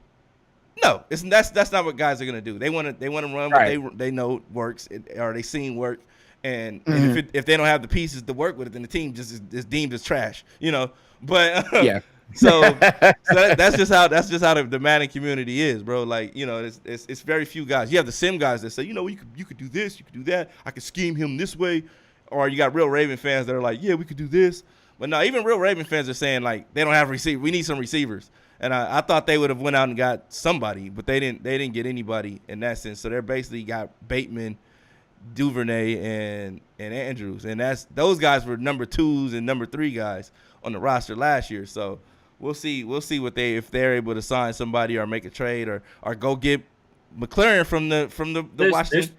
that's not what guys are gonna do. They want to run what they know works, or they seen work, and if they don't have the pieces to work with it, then the team just is deemed as trash. You know, but yeah. So that's just how the Madden community is, bro. Like, you know, it's very few guys. You have the sim guys that say, you know, you could do this, you could do that. I could scheme him this way. Or you got real Raven fans that are like, yeah, we could do this. But no, even real Raven fans are saying, like, they don't have receivers. We need some receivers. And I thought they would have went out and got somebody, but they didn't get anybody in that sense. So they're basically got Bateman, Duvernay, and Andrews. And those guys were number 2s and number 3 guys on the roster last year. So We'll see if they're able to sign somebody or make a trade or go get McLaren from the Washington.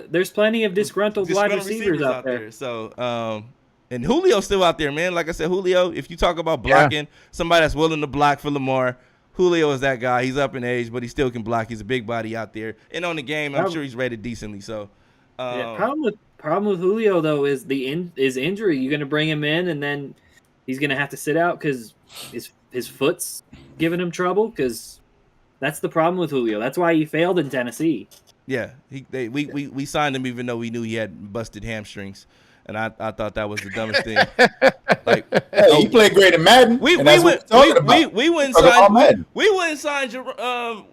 There's plenty of disgruntled wide receivers out there. So and Julio's still out there, man. Like I said, Julio, if you talk about blocking, somebody that's willing to block for Lamar, Julio is that guy. He's up in age, but he still can block. He's a big body out there. And on the game, I'm sure he's rated decently. So problem with Julio though is his injury. You're gonna bring him in and then he's gonna have to sit out because his foot's giving him trouble, because that's the problem with Julio. That's why he failed in Tennessee. Yeah, we signed him even though we knew he had busted hamstrings, and I thought that was the dumbest thing. Like, he played great in Madden. We wouldn't sign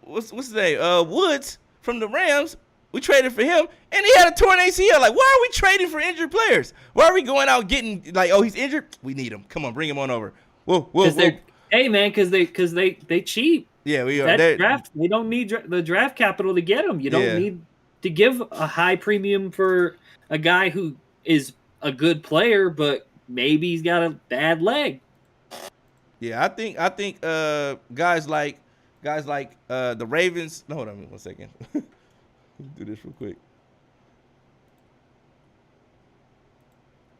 what's his name? Woods from the Rams. We traded for him, and he had a torn ACL. Like, why are we trading for injured players? Why are we going out getting, like, oh, he's injured? We need him. Come on, bring him on over. Whoa. Hey, man, because they cheap. Yeah, we are. Draft, they don't need the draft capital to get him. You don't need to give a high premium for a guy who is a good player, but maybe he's got a bad leg. Yeah, I think guys like the Ravens. No, hold on 1 second. Do this real quick.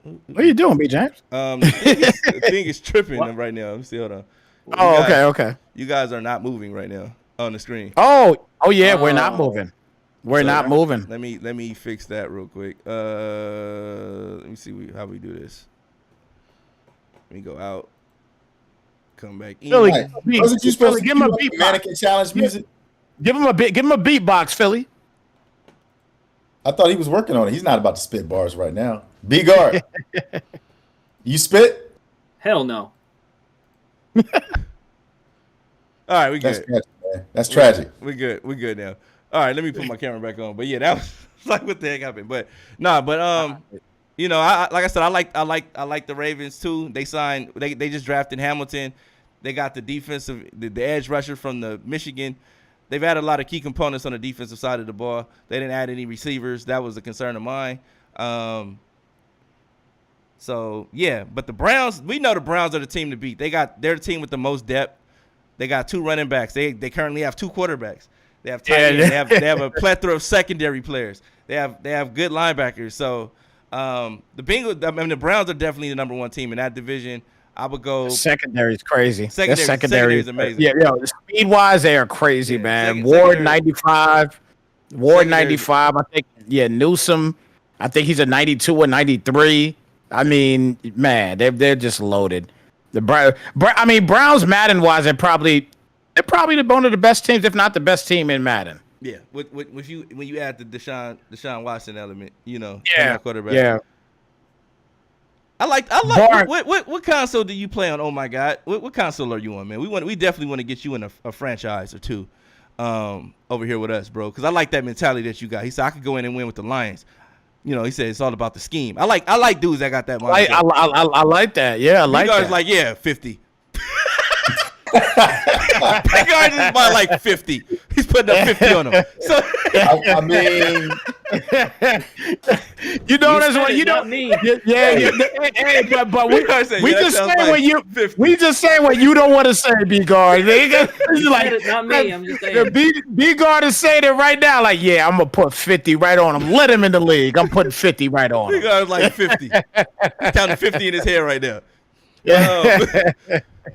What are you doing, B. James? The thing is tripping right now. Let me see. Hold on. Okay. You guys are not moving right now on the screen. Oh yeah, we're not moving. We're not moving. Let me fix that real quick. Let me see how we do this. Let me go out. Come back in. Philly, wasn't you supposed to give him a beat mannequin challenge music? Give him a beatbox, Philly. I thought he was working on it. He's not about to spit bars right now. B-Guard. You spit? Hell no. All right, we good. That's tragic, man. That's tragic. We're good now. All right, let me put my camera back on. But yeah, that was like, what the heck happened? But you know, like I said, I like the Ravens too. They just drafted Hamilton. They got the defensive, the edge rusher from the Michigan. They've added a lot of key components on the defensive side of the ball. They didn't add any receivers. That was a concern of mine. So yeah, but the Browns, we know the Browns are the team to beat. They're the team with the most depth. They got 2 running backs. They currently have 2 quarterbacks. They have tight ends. They have a plethora of secondary players. They have good linebackers. So the Browns are definitely the number 1 team in that division. I would go. Secondary is crazy. Secondary is amazing. Yeah, speed wise, they are crazy, man. Ward 95. Ward 95. I think. Yeah, Newsom. I think he's a 92 or 93. I mean, man, they're just loaded. Browns Madden wise, they're probably one of the best teams, if not the best team in Madden. Yeah, with you when you add the Deshaun Watson element, Yeah, quarterback. yeah. I like. Bar- What console do you play on? Oh my God, what console are you on, man? We definitely want to get you in a franchise or two, over here with us, bro. Because I like that mentality that you got. He said I could go in and win with the Lions. He said it's all about the scheme. I like dudes that got that mindset. I like that. Yeah, I like that. Like 50. Bigard is by like 50. He's putting up 50 on him. So I mean, that's what you don't me. Yeah. Hey, but we just saying what you don't want to say, B-Guard. Like, not me. I'm just saying. B-Guard is saying it right now. Like, yeah, I'm gonna put 50 right on him. Let him in the league. I'm putting 50 right on him. Bigard's like 50. He's counting 50 in his head right now.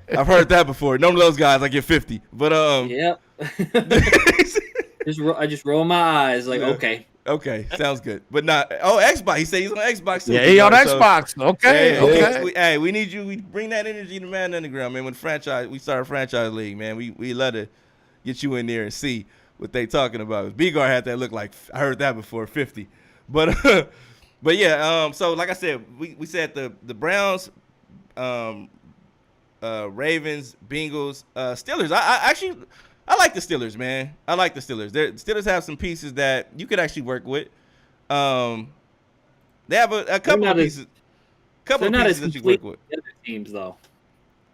I've heard that before. None of those guys I get 50. But yep. I just roll my eyes like okay, sounds good. But not Xbox. He said he's on Xbox too. Yeah, he on Xbox. Okay. We need you. We bring that energy to Man Underground, man. When we start a franchise league, man. We love to get you in there and see what they talking about. B-Guard had that look like, I heard that before, 50. But yeah. So like I said, we said the Browns, Ravens, Bengals, Steelers. I like the Steelers, man. I like the Steelers. The Steelers have some pieces that you could actually work with. They have a couple of pieces. Couple of pieces that you work with. Other teams, though.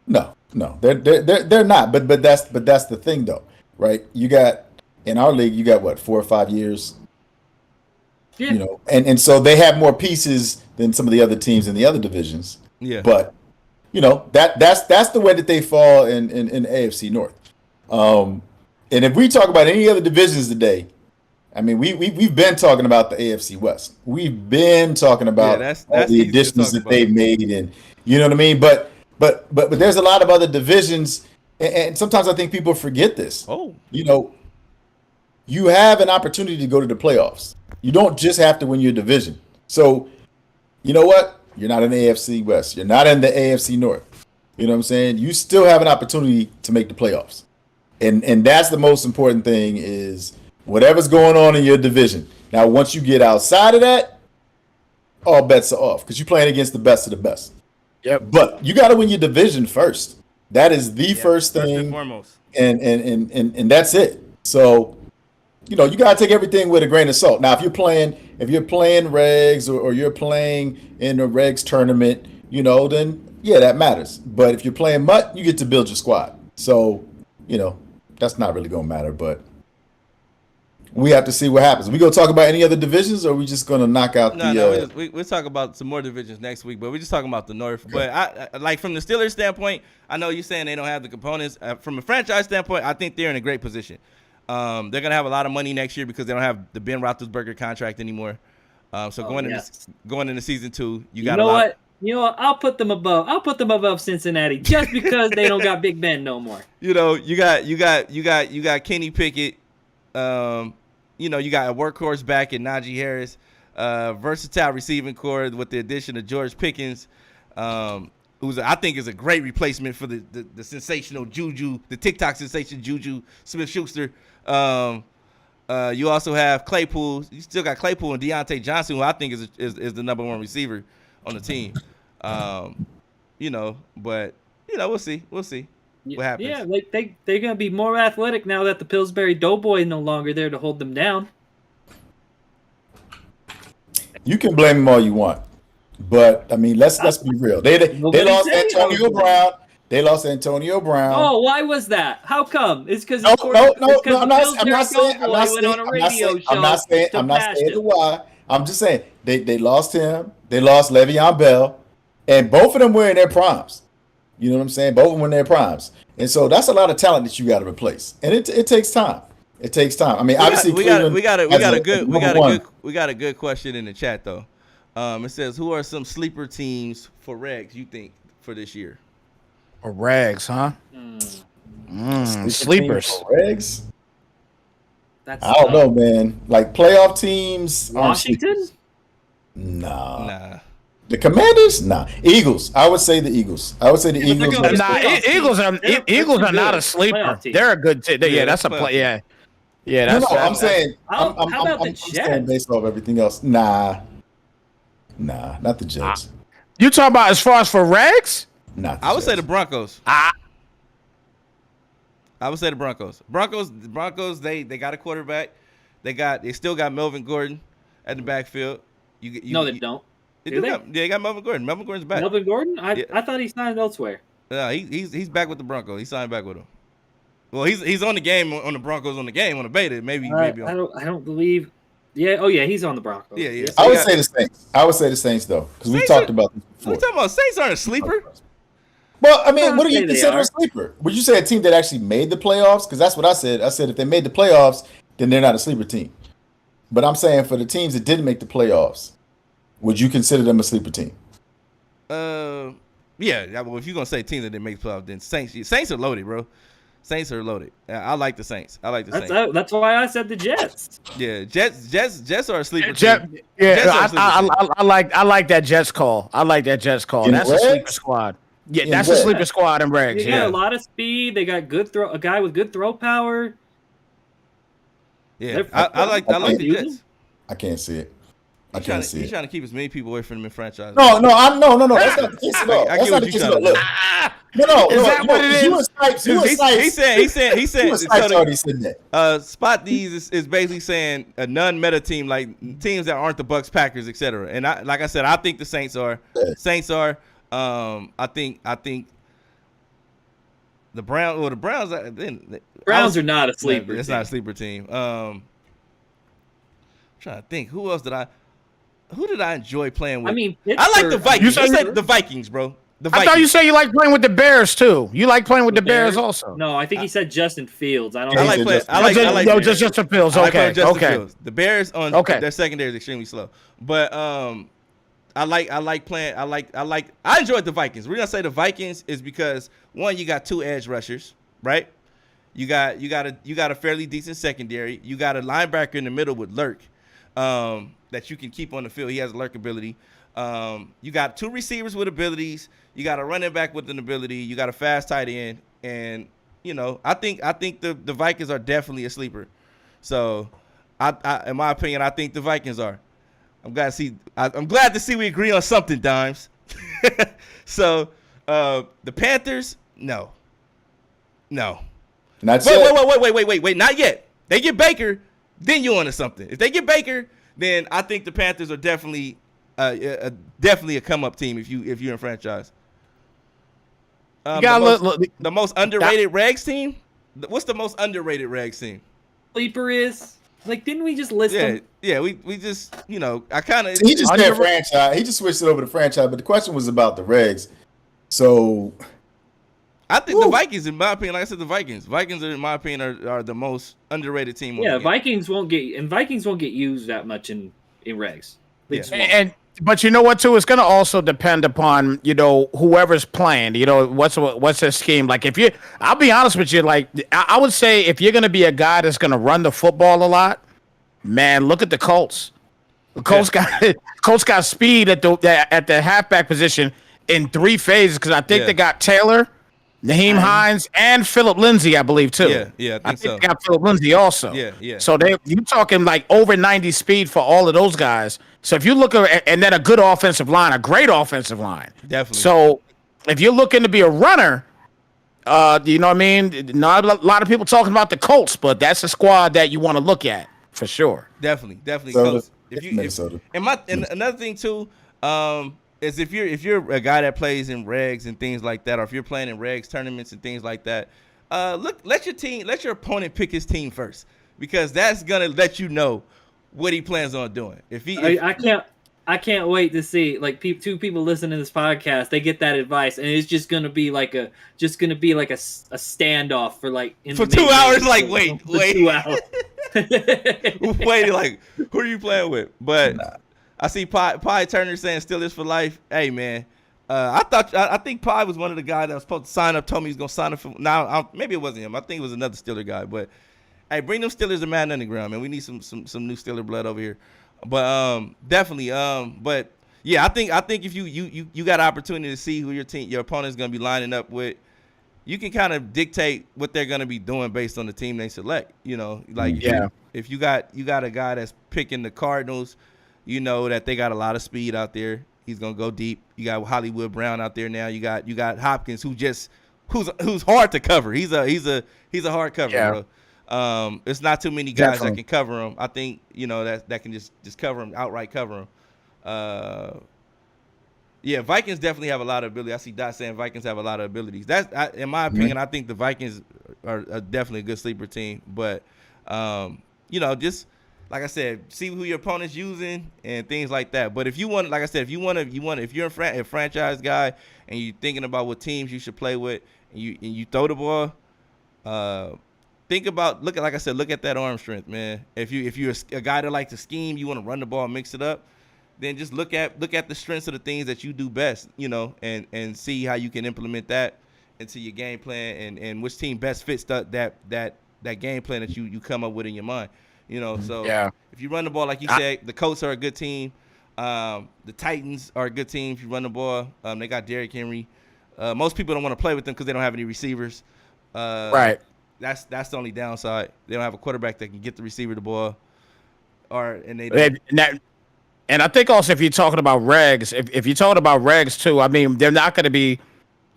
No, they're not. But that's the thing, though, right? You got in our league, you got what 4 or 5 years. Yeah. And so they have more pieces than some of the other teams in the other divisions. Yeah. But that's the way that they fall in the AFC North. And if we talk about any other divisions today, I mean, we've been talking about the AFC West. We've been talking about that's all the additions that they've made, and you know what I mean. But there's a lot of other divisions, and sometimes I think people forget this. Oh, you have an opportunity to go to the playoffs. You don't just have to win your division. So, you know what? You're not in the AFC West. You're not in the AFC North. You know what I'm saying? You still have an opportunity to make the playoffs. And that's the most important thing is whatever's going on in your division. Now, once you get outside of that, all bets are off because you're playing against the best of the best. Yep. But you got to win your division first. That is the first thing. First and foremost. And that's it. So, you got to take everything with a grain of salt. Now, if you're playing regs or you're playing in a regs tournament, then yeah, that matters. But if you're playing MUT, you get to build your squad. So, that's not really going to matter, but we have to see what happens. We going to talk about any other divisions, or are we just going to knock out we'll talk about some more divisions next week, but we're just talking about the North. But I like from the Steelers standpoint, I know you're saying they don't have the components. From a franchise standpoint, I think they're in a great position. They're going to have a lot of money next year because they don't have the Ben Roethlisberger contract anymore. So going into season 2, you got a lot. What? You know what? I'll put them above Cincinnati just because they don't got Big Ben no more. You got Kenny Pickett. You got a workhorse back in Najee Harris. Versatile receiving core with the addition of George Pickens, who's I think is a great replacement for the sensational Juju, the TikTok sensation Juju Smith-Schuster. You also have Claypool. You still got Claypool and Deontay Johnson, who I think is the number 1 receiver on the team. But we'll see what happens. Yeah, like they're gonna be more athletic now that the Pillsbury Doughboy is no longer there to hold them down. You can blame them all you want, but I mean, let's be real. They lost Antonio Brown. They lost Antonio Brown. Oh, why was that? How come? It's because I'm not saying the why. I'm just saying they lost him. They lost Le'Veon Bell, and both of them were in their primes. You know what I'm saying? Both of them were in their primes, and so that's a lot of talent that you got to replace, and it takes time. It takes time. I mean, obviously, we got a good question in the chat though. It says, "Who are some sleeper teams for Regs you think for this year?" Or Regs, huh? Sleepers. Regs. I don't know, man. Like playoff teams. Washington? Nah. The Commanders? Nah. Eagles. I would say the Eagles. Eagles are not a sleeper. They're a good team. Yeah, that's a play. Yeah. Yeah, No, that's. I'm saying. How about the I'm saying Jets? based off everything else. Nah, not the Jets. You talking about as far as for Regs? Not the I would say Jets. the Broncos. Ah, I would say the Broncos. Broncos. They got a quarterback. They still got Melvin Gordon at the backfield. No, they don't. They got Melvin Gordon. Melvin Gordon's back. Melvin Gordon? Yeah. I thought he signed elsewhere. He's back with the Broncos. He signed back with them. Well, he's on the game on the Broncos on the beta. Maybe. I don't believe. Yeah. Oh yeah, he's on the Broncos. Yeah. Yes. I would say the Saints. I would say the Saints though, because we Saints talked are- about this What before. you talking about? Saints aren't a sleeper. Well, I mean, I'd what do say you they consider are. a sleeper? Would you say a team that actually made the playoffs? Because that's what I said. I said if they made the playoffs, then they're not a sleeper team. But I'm saying for the teams that didn't make the playoffs, would you consider them a sleeper team? Yeah. Well, if you're gonna say teams that didn't make playoffs, then Saints are loaded, bro. Saints are loaded. I like the Saints. That's why I said the Jets. Yeah, Jets are a sleeper Jet, team. yeah, Jets are a sleeper team. I like that Jets call. I like that Jets call. In That's a Regs? sleeper squad. Yeah, In that's a Regs? sleeper squad in Regs. They got Yeah. a lot of speed. They got a guy with good throw power. Yeah, I like the Jets. I can't see it. I He's trying can't see he's it. trying to keep as many people away from them in franchise. No. That's not the case at all. I That's get not what the you're case at trying all. to Look, do. no. Is that what it You is? and Snipes. You and Snipes. He said. You and Snipes so already said that. Spot these is basically saying a non-meta team, like teams that aren't the Bucks, Packers, etc. And like I said, I think the Saints are. I think the Browns. Well, the Browns. Browns are not a sleeper. It's team. not a sleeper team. I'm trying to think. Who did I enjoy playing with? I mean, I like the Pittsburgh- Vikings. You You said- said the Vikings, bro. The I Vikings. thought you said you like playing with the Bears too. You like playing with the Bears Bears? also. No, I think he said Justin Fields. I don't. I know. like said playing. Justin- I like. No, just Justin Fields. I like Okay, playing Justin okay. Fields. The Bears on their secondary is extremely slow, but I like playing. I enjoyed the Vikings. We're gonna say the Vikings is because one, you got two edge rushers, right? You got a fairly decent secondary. You got a linebacker in the middle with Lurk, that you can keep on the field. He has a Lurk ability. You got two receivers with abilities. You got a running back with an ability. You got a fast tight end, and I think the Vikings are definitely a sleeper. So, in my opinion, I think the Vikings are. I'm glad to see we agree on something, Dimes. So, the Panthers, no. Not yet. Wait, not yet. They get Baker, then you onto something. If they get Baker, then I think the Panthers are definitely a come up team if you're in franchise. The most underrated Rags team. What's the most underrated Rags team? Sleeper is like, didn't we just list them? Yeah. We just I kind of He just said franchise. He just switched it over to franchise. But the question was about the regs. So I think the Vikings, in my opinion, like I said, the Vikings are, in my opinion, are the most underrated team. Yeah, Vikings won't get used that much in regs. They just won't. But you know what too? It's gonna also depend upon whoever's playing. What's their scheme like? I'll be honest with you. Like I would say, if you're gonna be a guy that's gonna run the football a lot, man, look at the Colts. The Colts got speed at the halfback position in 3 phases because I think they got Taylor, Naheem Hines, and Philip Lindsay, I believe too. Yeah, I think so. They got Philip Lindsay also. Yeah. So you talking like over 90 speed for all of those guys. So if you look at, and then a good offensive line, a great offensive line. Definitely. So if you're looking to be a runner, you know what I mean? Not a lot of people talking about the Colts, but that's a squad that you want to look at for sure. Definitely. Minnesota. Colts. Minnesota. And another thing too, is if you're a guy that plays in regs and things like that, or if you're playing in regs tournaments and things like that, let your opponent pick his team first, because that's gonna let you know what he plans on doing. I can't wait to see like two people listening to this podcast. They get that advice, and it's just gonna be like a standoff for like for 2 hours. Like wait, 2 hours. waiting like, who are you playing with? But I see Pie Turner saying Steelers for life. Hey man, I think Pie was one of the guys that was supposed to sign up. Told me he was gonna sign up for. Now maybe it wasn't him. I think it was another Steeler guy. But hey, bring them Steelers to Madden Underground, man. We need some new Steeler blood over here. But definitely. But yeah, I think if you got an opportunity to see who your opponent is gonna be lining up with, you can kind of dictate what they're gonna be doing based on the team they select. You know, like if you got a guy that's picking the Cardinals, you know that they got a lot of speed out there. He's gonna go deep. You got Hollywood Brown out there now. You got Hopkins who's hard to cover. He's a hard cover, bro. It's not too many guys that can cover him. I think that can just cover him, outright cover him. Yeah, Vikings definitely have a lot of ability. I see Dot saying Vikings have a lot of abilities. In my opinion, I think the Vikings are definitely a good sleeper team. But just like I said, see who your opponent's using and things like that. But if you want, like I said, if you're a franchise guy and you're thinking about what teams you should play with, and you throw the ball, look at that arm strength, man. If you're a guy that likes to scheme, you want to run the ball, mix it up, then just look at the strengths of the things that you do best, and see how you can implement that into your game plan and which team best fits that game plan that you come up with in your mind. If you run the ball, like you said, the Colts are a good team. The Titans are a good team if you run the ball. They got Derrick Henry. Most people don't want to play with them because they don't have any receivers. Right. That's the only downside. They don't have a quarterback that can get the receiver the ball. And I think also if you're talking about regs, if you're talking about regs too, I mean, they're not going to be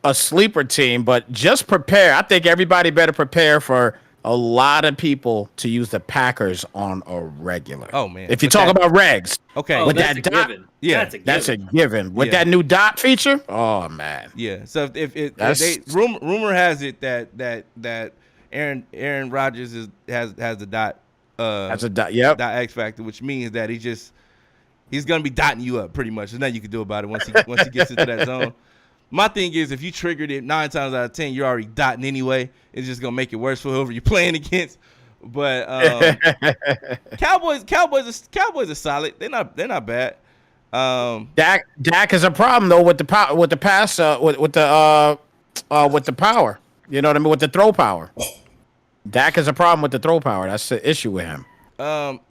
a sleeper team, but just prepare. I think everybody better prepare for a lot of people to use the Packers on a regular. Oh, man. If you talk about regs. Okay. Oh, with that's that a dot, given. Yeah. That's a given. With that new dot feature, oh, man. Yeah. So rumor has it that Aaron Rodgers has the dot. That's a dot. Yep. Dot X factor, which means that he's gonna be dotting you up pretty much. There's nothing you can do about it once he gets into that zone. My thing is, if you triggered it 9 times out of 10, you're already dotting anyway. It's just gonna make it worse for whoever you're playing against. But Cowboys are solid. They're not bad. Dak is a problem though with the power, with the pass, with the power. You know what I mean? With the throw power. Dak is a problem with the throw power. That's the issue with him.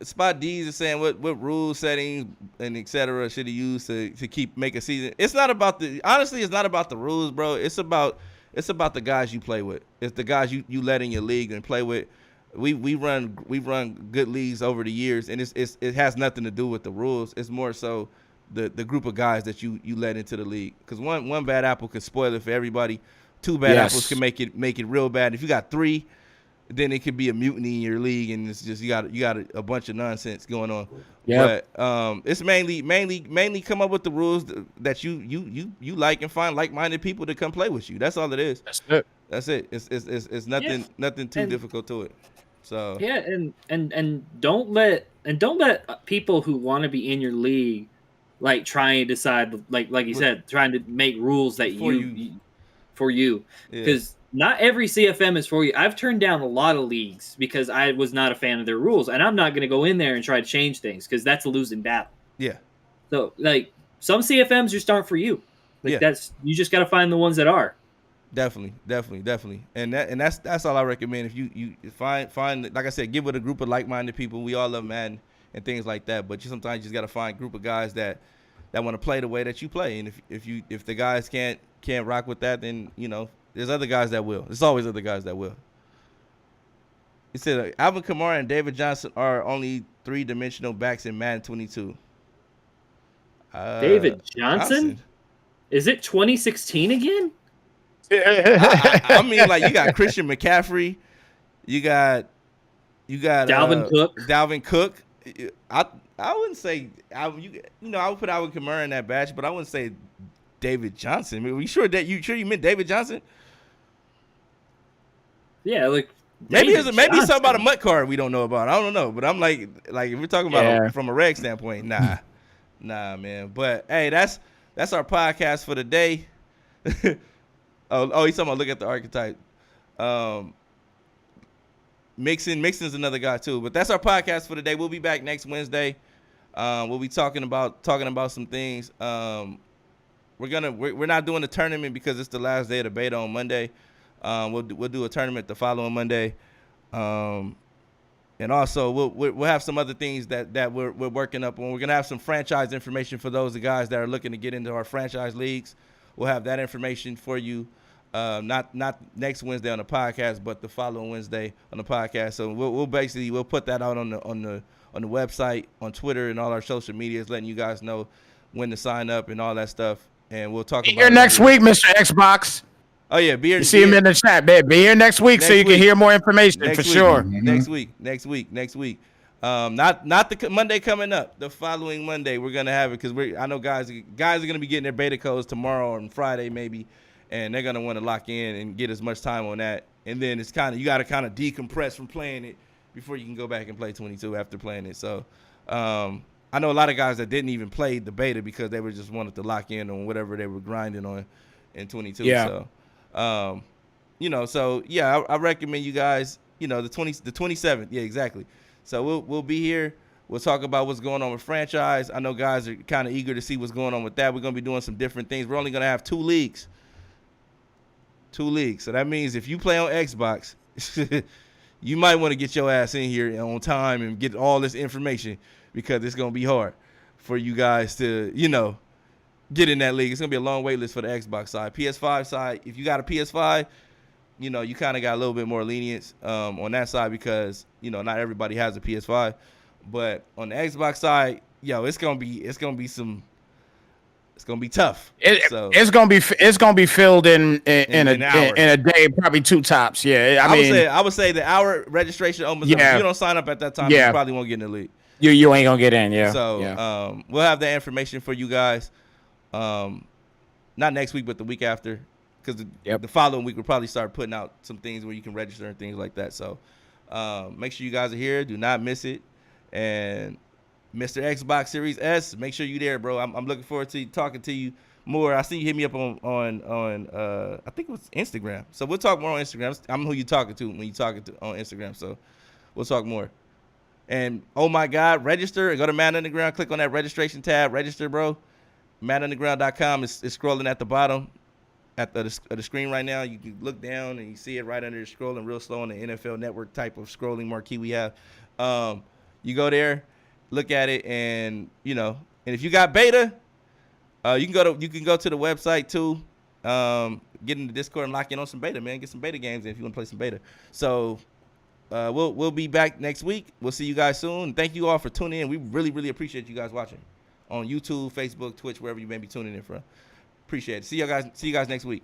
Spot D's is saying what rule settings and etc. should he use to make a season. It's not about it's not about the rules, bro. It's about the guys you play with. It's the guys you let in your league and play with. We've run good leagues over the years, and it has nothing to do with the rules. It's more so the group of guys that you let into the league. Because one bad apple can spoil it for everybody. 2 bad apples can make it real bad. If you got 3, then it could be a mutiny in your league, and it's just you got a bunch of nonsense going on. Yeah. But it's mainly come up with the rules that you like and find like-minded people to come play with you. That's all it is. That's it. It's nothing too difficult to it. So yeah, and don't let people who want to be in your league like try and decide like you said, trying to make rules that for you because not every CFM is for you. I've turned down a lot of leagues because I was not a fan of their rules, and I'm not going to go in there and try to change things because that's a losing battle. Yeah. So like some CFMs just aren't for you. Like you just got to find the ones that are. Definitely, and that's all I recommend. If you find like I said, get with a group of like-minded people. We all love Madden and things like that, but sometimes you just got to find a group of guys that want to play the way that you play. And if the guys can't rock with that, then there's other guys that will. There's always other guys that will. He said Alvin Kamara and David Johnson are only 3-dimensional backs in Madden 22. David Johnson? Is it 2016 again? I mean, like, you got Christian McCaffrey, you got Dalvin Cook. I wouldn't say I would put Alvin Kamara in that batch, but I wouldn't say David Johnson. I mean, you sure you meant David Johnson? Yeah, like maybe something about a MUT card we don't know about. I don't know, but I'm like if we're talking about from a reg standpoint, nah, man. But hey, that's our podcast for the day. He's talking about look at the archetype. Mixon's another guy too. But that's our podcast for the day. We'll be back next Wednesday. We'll be talking about some things. We're not doing a tournament because it's the last day of the beta on Monday. We'll do a tournament the following Monday. And also we'll have some other things that we're working up on. We're gonna have some franchise information for those guys that are looking to get into our franchise leagues. We'll have that information for you Not next Wednesday on the podcast, but the following Wednesday on the podcast. So we'll put that out on the website, on Twitter, and all our social medias, letting you guys know when to sign up and all that stuff. And we'll talk about here next week, Mr. Xbox. Oh yeah, be here. You see him in the chat, babe. Be here next week so you can hear more information for sure. Next week. Not the Monday coming up. The following Monday we're gonna have it because I know guys are gonna be getting their beta codes tomorrow and Friday maybe, and they're gonna want to lock in and get as much time on that. And then it's you got to kind of decompress from playing it before you can go back and play 22 after playing it. So I know a lot of guys that didn't even play the beta because they were just wanted to lock in on whatever they were grinding on in 22. Yeah. So, so yeah, I recommend you guys, the 27th. Yeah, exactly. So we'll be here. We'll talk about what's going on with franchise. I know guys are kind of eager to see what's going on with that. We're going to be doing some different things. We're only going to have 2 leagues. 2 leagues. So that means if you play on Xbox, you might want to get your ass in here on time and get all this information because it's going to be hard for you guys to, get in that league. It's going to be a long wait list for the Xbox side. PS5 side, if you got a PS5, you kind of got a little bit more lenience on that side because, not everybody has a PS5. But on the Xbox side, it's going to be tough. It's gonna be filled in a day, probably 2 tops. Yeah, I would say the hour registration opens up. If you don't sign up at that time, you probably won't get in the league. You ain't gonna get in. Yeah. So we'll have that information for you guys. Not next week, but the week after, because the following week we'll probably start putting out some things where you can register and things like that. So make sure you guys are here. Do not miss it. And Mr. Xbox Series S, make sure you're there, bro. I'm looking forward to talking to you more. I see you hit me up on I think it was Instagram. So we'll talk more on Instagram. I'm who you talking to when you talking to on Instagram. So we'll talk more. And oh my God, register. Go to Madden Underground. Click on that registration tab. Register, bro. MaddenUnderground.com is scrolling at the bottom at the screen right now. You can look down and you see it right under the scrolling real slow on the NFL Network type of scrolling marquee we have. You go there. Look at it, and and if you got beta, you can go to the website too. Get in the Discord and lock in on some beta, man. Get some beta games if you want to play some beta. So we'll be back next week. We'll see you guys soon. Thank you all for tuning in. We really, really appreciate you guys watching on YouTube, Facebook, Twitch, wherever you may be tuning in from. Appreciate it. See you guys next week.